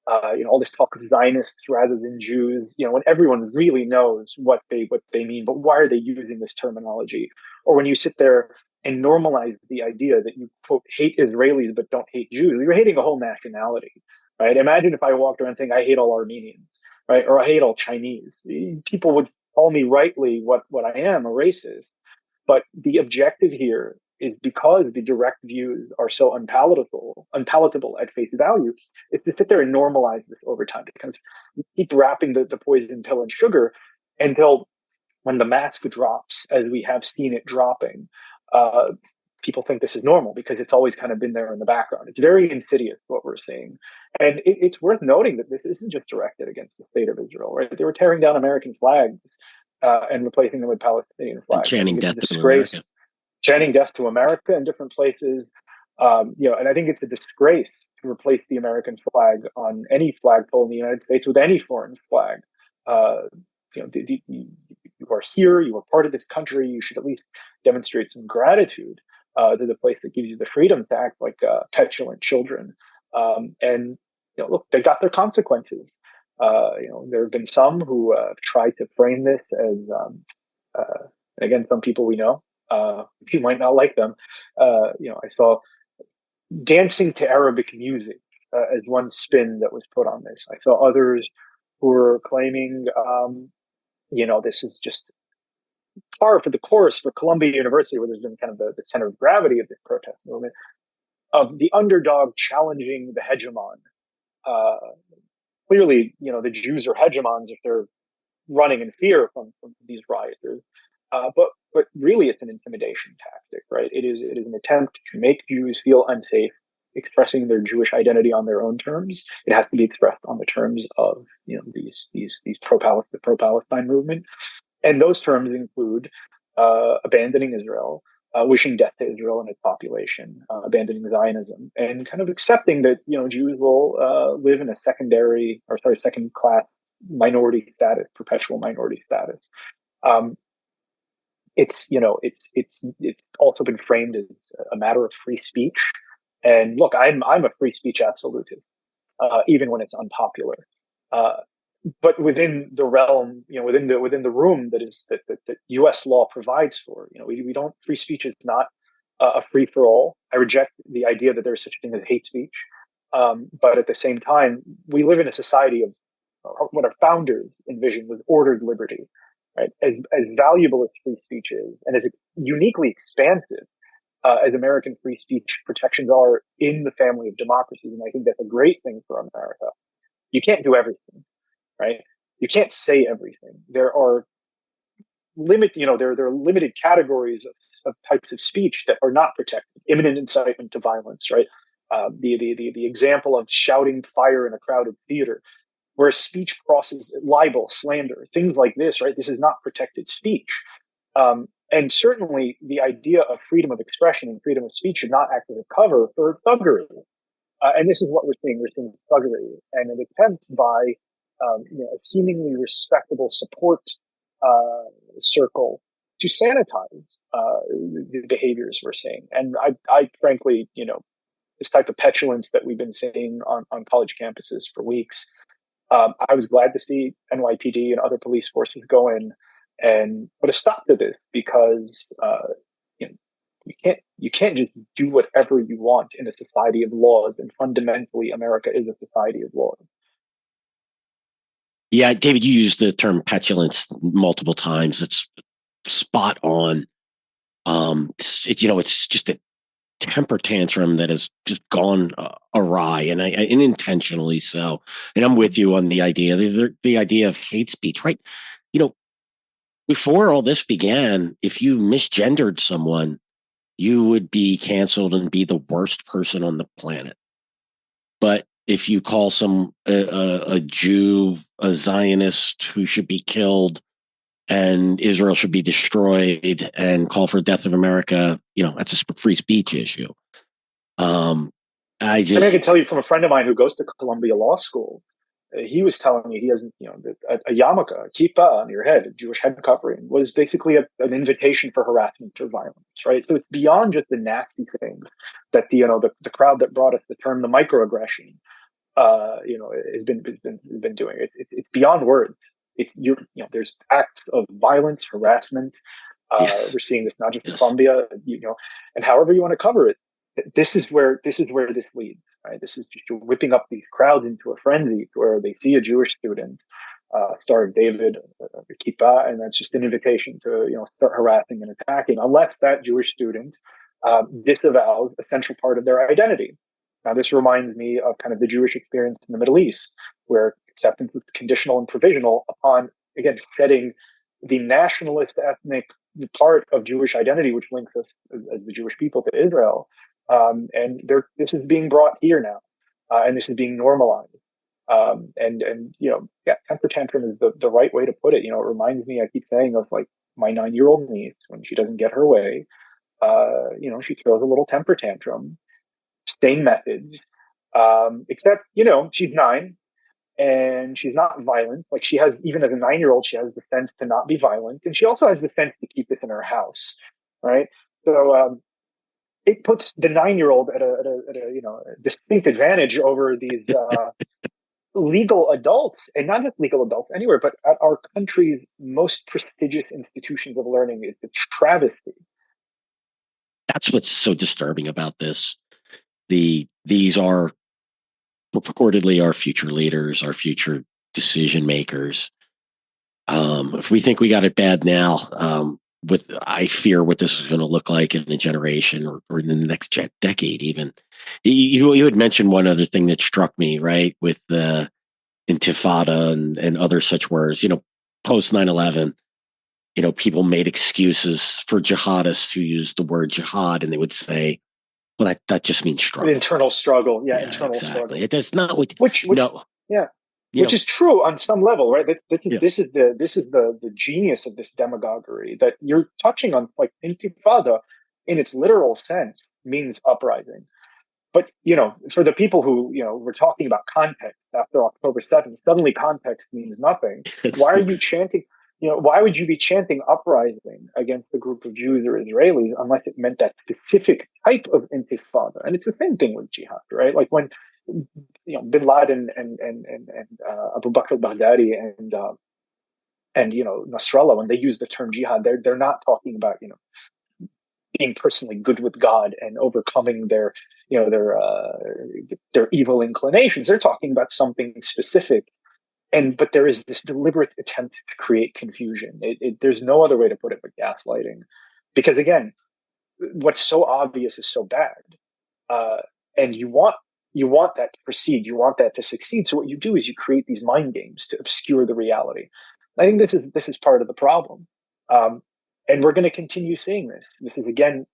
All this talk of Zionists rather than Jews. When everyone really knows what they mean, but why are they using this terminology? Or when you sit there and normalize the idea that you quote hate Israelis but don't hate Jews, you're hating a whole nationality, right? Imagine if I walked around saying I hate all Armenians, right, or I hate all Chinese. People would call me rightly what I am, a racist. But the objective here is, because the direct views are so unpalatable at face value, is to sit there and normalize this over time, to kind of keep wrapping the poison pill in sugar until when the mask drops, as we have seen it dropping, people think this is normal because it's always kind of been there in the background. It's very insidious what we're seeing. And it's worth noting that this isn't just directed against the state of Israel, right? They were tearing down American flags and replacing them with Palestinian And flags. I chanting think it's a death to disgrace. America. Chanting death to America in different places, and I think it's a disgrace to replace the American flag on any flagpole in the United States with any foreign flag. Uh, you are here, you are part of this country, you should at least demonstrate some gratitude to the place that gives you the freedom to act like petulant children. And look, they got their consequences. There have been some who tried to frame this as, and again, some people we know, you might not like them. I saw dancing to Arabic music as one spin that was put on this. I saw others who were claiming, this is just par for the course for Columbia University, where there's been kind of the center of gravity of this protest movement. of the underdog challenging the hegemon. Uh, Clearly, the Jews are hegemons if they're running in fear from these rioters. But really, it's an intimidation tactic, right? It is an attempt to make Jews feel unsafe expressing their Jewish identity on their own terms. It has to be expressed on the terms of these pro Palestine movement, and those terms include abandoning Israel, wishing death to Israel and its population, abandoning Zionism, and kind of accepting that Jews will live in a second class minority status, perpetual minority status. Um, it's also been framed as a matter of free speech. And look, I'm a free speech absolutist, even when it's unpopular. Uh, but within the realm, within the room that U.S. law provides for, we don't. Free speech is not a free for all. I reject the idea that there's such a thing as hate speech. But at the same time, we live in a society of what our founders envisioned was ordered liberty, right? As valuable as free speech is, and as uniquely expansive as American free speech protections are in the family of democracies, and I think that's a great thing for America. You can't do everything, right? You can't say everything. There are there are limited categories of types of speech that are not protected. Imminent incitement to violence, right? The example of shouting fire in a crowded theater, where speech crosses libel, slander, things like this, right? This is not protected speech. And certainly the idea of freedom of expression and freedom of speech should not act as a cover for thuggery. And this is what we're seeing. We're seeing thuggery and an attempt by a seemingly respectable support circle to sanitize the behaviors we're seeing. And I frankly, this type of petulance that we've been seeing on college campuses for weeks, I was glad to see NYPD and other police forces go in and put a stop to this, because you can't just do whatever you want in a society of laws, and fundamentally America is a society of laws. Yeah, David, you used the term petulance multiple times. It's spot on. It's just a temper tantrum that has just gone awry, and intentionally so. And I'm with you on the idea, the idea of hate speech, right? Before all this began, if you misgendered someone, you would be canceled and be the worst person on the planet. But if you call a Jew a Zionist who should be killed and Israel should be destroyed and call for death of America, that's a free speech issue. I can tell you from a friend of mine who goes to Columbia Law School. He was telling me he has, a yarmulke, a kippah on your head, a Jewish head covering, was basically an invitation for harassment or violence, right? So it's beyond just the nasty things that the crowd that brought us the term the microaggression, has been doing. It's beyond words. There's acts of violence, harassment. Yes. We're seeing this not just in Columbia, and however you want to cover it. This is where this leads, right? This is just whipping up these crowds into a frenzy where they see a Jewish student, Star of David, kippah, and that's just an invitation to start harassing and attacking, unless that Jewish student disavows a central part of their identity. Now, this reminds me of kind of the Jewish experience in the Middle East, where acceptance was conditional and provisional upon, again, shedding the nationalist ethnic part of Jewish identity, which links us as the Jewish people to Israel. And this is being brought here now, and this is being normalized. Temper tantrum is the right way to put it. It reminds me, I keep saying, of like my 9-year-old niece when she doesn't get her way. She throws a little temper tantrum. Same methods, except she's 9 and she's not violent. Like, she has, even as a 9-year-old, she has the sense to not be violent, and she also has the sense to keep this in her house, right? So it puts the 9-year-old at a distinct advantage over these legal adults, and not just legal adults anywhere, but at our country's most prestigious institutions of learning. It's a travesty. That's what's so disturbing about this. These are purportedly our future leaders, our future decision makers. If we think we got it bad now, I fear what this is going to look like in a generation or in the next decade, even. You had mentioned one other thing that struck me, right? With the Intifada and other such words, post 9/11, people made excuses for jihadists who used the word jihad, and they would say, well, that just means An struggle. internal struggle. Yeah, Yeah, internal exactly. struggle. It does not. Which, No, yeah, you which know, is true on some level, right? yeah, This is the genius of this demagoguery that you're touching on. Like intifada, in its literal sense, means uprising. But for the people who were talking about context after October 7th, suddenly context means nothing. Why are you chanting? Why would you be chanting uprising against a group of Jews or Israelis unless it meant that specific type of intifada? And it's the same thing with jihad, right? Like when Bin Laden and Abu Bakr al-Baghdadi and Nasrallah, when they use the term jihad, they're not talking about being personally good with God and overcoming their evil inclinations. They're talking about something specific, but there is this deliberate attempt to create confusion. There's no other way to put it but gaslighting, because again, what's so obvious is so bad, and you want that to proceed, you want that to succeed. So what you do is you create these mind games to obscure the reality. I think this is part of the problem, and we're going to continue seeing this. This is again,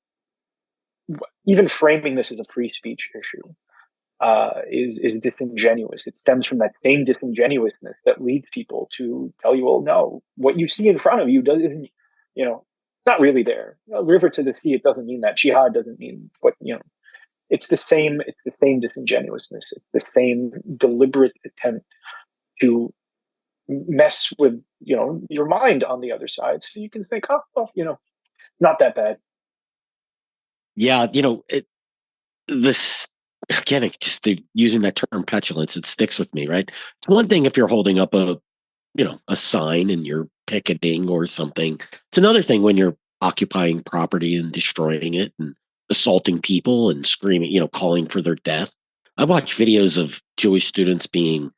even framing this as a free speech issue is disingenuous. It stems from that same disingenuousness that leads people to tell you, well, no, what you see in front of you isn't, it's not really there. River to the sea, it doesn't mean that. Jihad doesn't mean what. It's the same disingenuousness. It's the same deliberate attempt to mess with your mind on the other side, so you can think, oh, well, not that bad. yeah. This again, using that term petulance, it sticks with me, right? It's one thing if you're holding up a sign and you're picketing or something. It's another thing when you're occupying property and destroying it and assaulting people and screaming, calling for their death. I watch videos of Jewish students being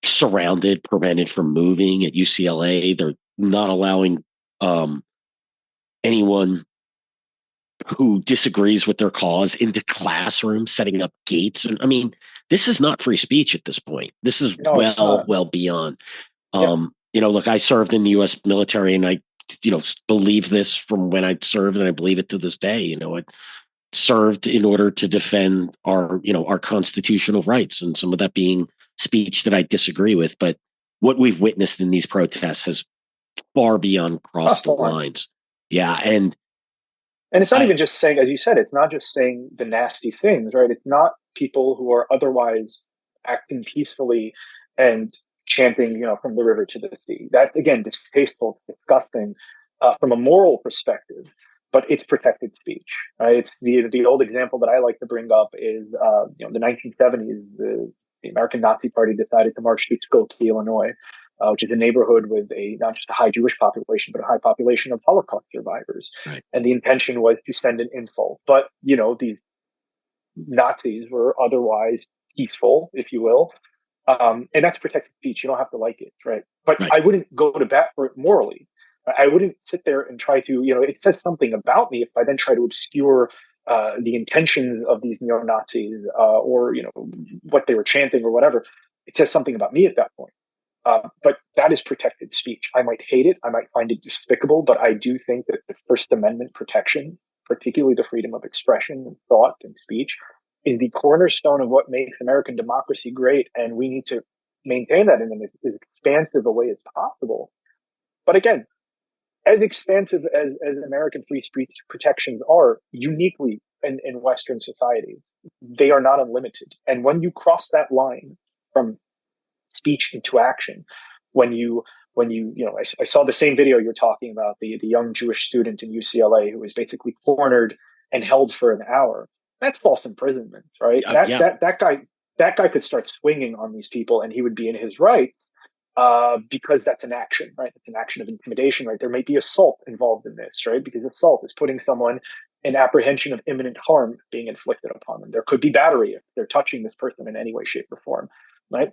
surrounded, prevented from moving at UCLA. They're not allowing um, anyone who disagrees with their cause into classrooms, setting up gates. And I mean, this is not free speech at this point. This is No, it's not. well beyond. Yeah. Look, I served in the U.S. military, and I, believe this from when I served, and I believe it to this day. I served in order to defend our constitutional rights, and some of that being speech that I disagree with. But what we've witnessed in these protests has far beyond Cross crossed the the line. lines. Yeah, and And it's not I, even just saying, as you said, it's not just saying the nasty things, right? It's not people who are otherwise acting peacefully and chanting, from the river to the sea. That's again distasteful, disgusting from a moral perspective, but it's protected speech. Right? It's the old example that I like to bring up is the 1970s. The American Nazi Party decided to march through Skokie, Illinois, which is a neighborhood with not just a high Jewish population, but a high population of Holocaust survivors. right, And the intention was to send an insult. But, these Nazis were otherwise peaceful, if you will. And that's protected speech. You don't have to like it, right? But right, I wouldn't go to bat for it morally. I wouldn't sit there and try to, it says something about me if I then try to obscure the intentions of these neo Nazis or, what they were chanting or whatever. It says something about me at that point. But that is protected speech. I might hate it. I might find it despicable, but I do think that the First Amendment protection, particularly the freedom of expression and thought and speech, is the cornerstone of what makes American democracy great. And we need to maintain that in as expansive a way as possible. But again, as expansive as American free speech protections are uniquely in Western societies, they are not unlimited. And when you cross that line from speech into action, I saw the same video you're talking about, the young Jewish student in UCLA who was basically cornered and held for an hour. That's false imprisonment, right? That yeah, that that guy could start swinging on these people, and he would be in his right, because that's an action, right? It's an action of intimidation, right? There may be assault involved in this, right? Because assault is putting someone in apprehension of imminent harm being inflicted upon them. There could be battery if they're touching this person in any way, shape, or form, right?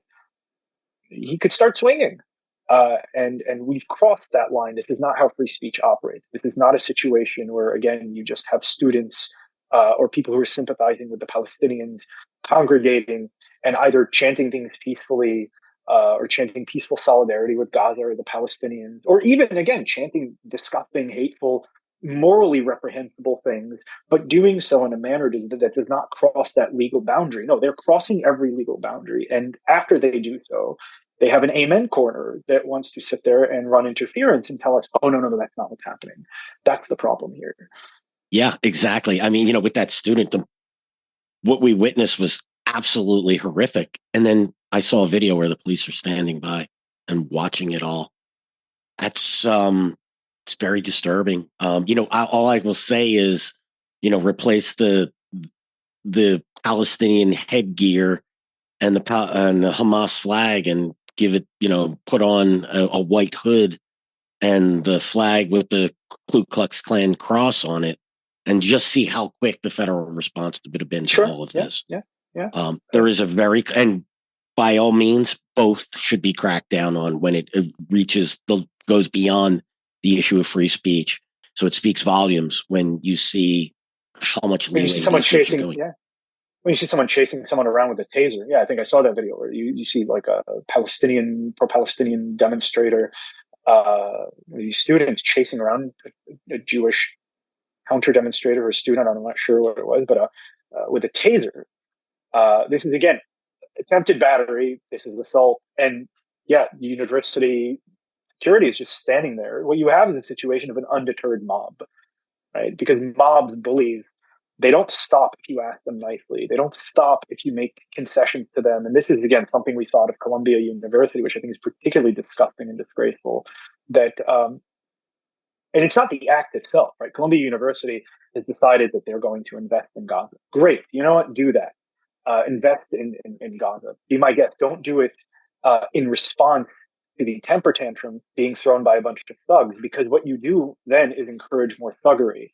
He could start swinging. And we've crossed that line. This is not how free speech operates. This is not a situation where, again, you just have students or people who are sympathizing with the Palestinians congregating and either chanting things peacefully or chanting peaceful solidarity with Gaza or the Palestinians, or even, again, chanting disgusting, hateful, morally reprehensible things, but doing so in a manner that does not cross that legal boundary. No, they're crossing every legal boundary. And after they do so, they have an amen corner that wants to sit there and run interference and tell us, oh, no, that's not what's happening. That's the problem here. Yeah, exactly. I mean, with that student, what we witnessed was absolutely horrific. And then I saw a video where the police are standing by and watching it all. That's it's very disturbing. All I will say is, replace the Palestinian headgear and the Hamas flag and give it, put on a white hood and the flag with the Ku Klux Klan cross on it, and just see how quick the federal response would have been to all of this. Yeah. There is and by all means, both should be cracked down on when it goes beyond the issue of free speech. So it speaks volumes when you see how much when you see someone chasing, when you see someone chasing someone around with a taser. Yeah, I think I saw that video where you see like a pro-Palestinian demonstrator, these students chasing around a Jewish counter demonstrator or student. I'm not sure what it was, but with a taser. This is, again, attempted battery. This is assault. And yeah, the university security is just standing there. What you have is a situation of an undeterred mob, right? Because mobs, bullies, they don't stop if you ask them nicely. They don't stop if you make concessions to them. And this is, again, something we thought of Columbia University, which I think is particularly disgusting and disgraceful. That, and it's not the act itself, right? Columbia University has decided that they're going to invest in Gaza. Great. You know what? Do that. Invest in Gaza. Be my guest. Don't do it in response to the temper tantrum being thrown by a bunch of thugs, because what you do then is encourage more thuggery.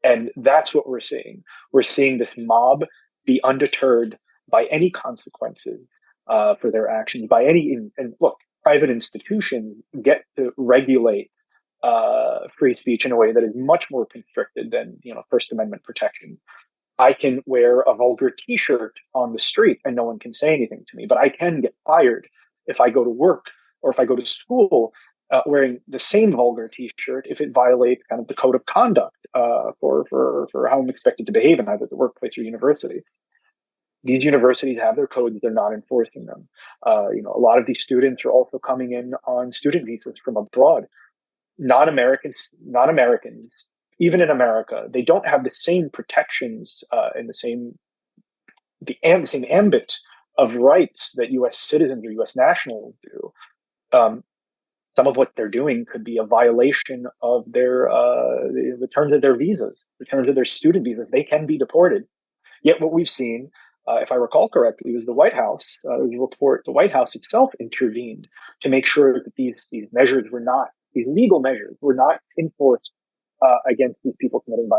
And that's what we're seeing. We're seeing this mob be undeterred by any consequences for their actions, by and look, private institutions get to regulate free speech in a way that is much more constricted than, First Amendment protection. I can wear a vulgar T-shirt on the street and no one can say anything to me, but I can get fired if I go to work or if I go to school wearing the same vulgar T-shirt if it violates kind of the code of conduct for how I'm expected to behave in either the workplace or university. These universities have their codes; they're not enforcing them. A lot of these students are also coming in on student visas from abroad. Not Americans. Even in America, they don't have the same protections and the same ambit of rights that U.S. citizens or U.S. nationals do. Some of what they're doing could be a violation of their the terms of their visas, the terms of their student visas. They can be deported. Yet what we've seen, if I recall correctly, was the White House. The White House itself intervened to make sure that these measures these legal measures were not enforced against these people committing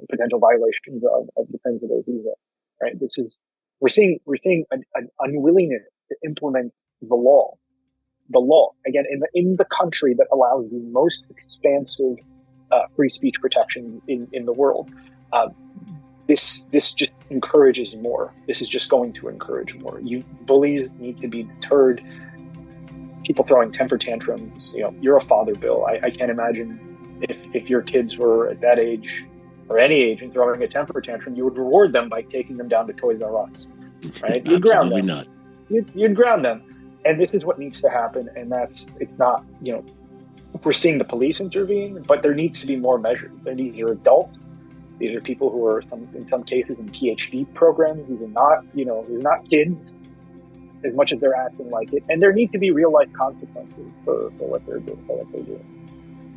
potential violations of the terms of their visa. Right? We're seeing an unwillingness to implement the law. The law, again, in the country that allows the most expansive free speech protection in the world. This just encourages more. This is just going to encourage more. Bullies need to be deterred. People throwing temper tantrums. You're a father, Bill. I can't imagine if your kids were at that age or any age and throwing a temper tantrum, you would reward them by taking them down to Toys R Us, right? You'd ground them. Not. You'd ground them. And this is what needs to happen. And it's not, we're seeing the police intervene, but there needs to be more measures. These are adults. These are people who are in some cases in PhD programs. These are not kids as much as they're acting like it. And there need to be real life consequences for what they're doing.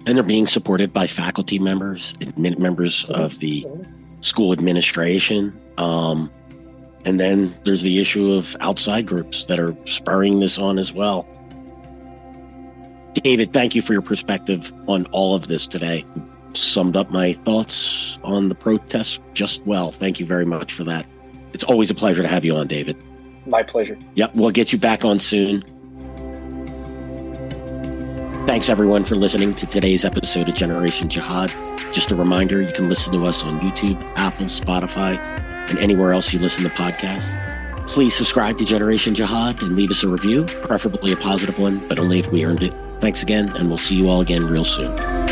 And they're being supported by faculty members, members of the school administration. And then there's the issue of outside groups that are spurring this on as well. David, thank you for your perspective on all of this today. Summed up my thoughts on the protest just well. Thank you very much for that. It's always a pleasure to have you on, David. My pleasure. Yep, we'll get you back on soon. Thanks, everyone, for listening to today's episode of Generation Jihad. Just a reminder, you can listen to us on YouTube, Apple, Spotify, and anywhere else you listen to podcasts. Please subscribe to Generation Jihad and leave us a review, preferably a positive one, but only if we earned it. Thanks again, and we'll see you all again real soon.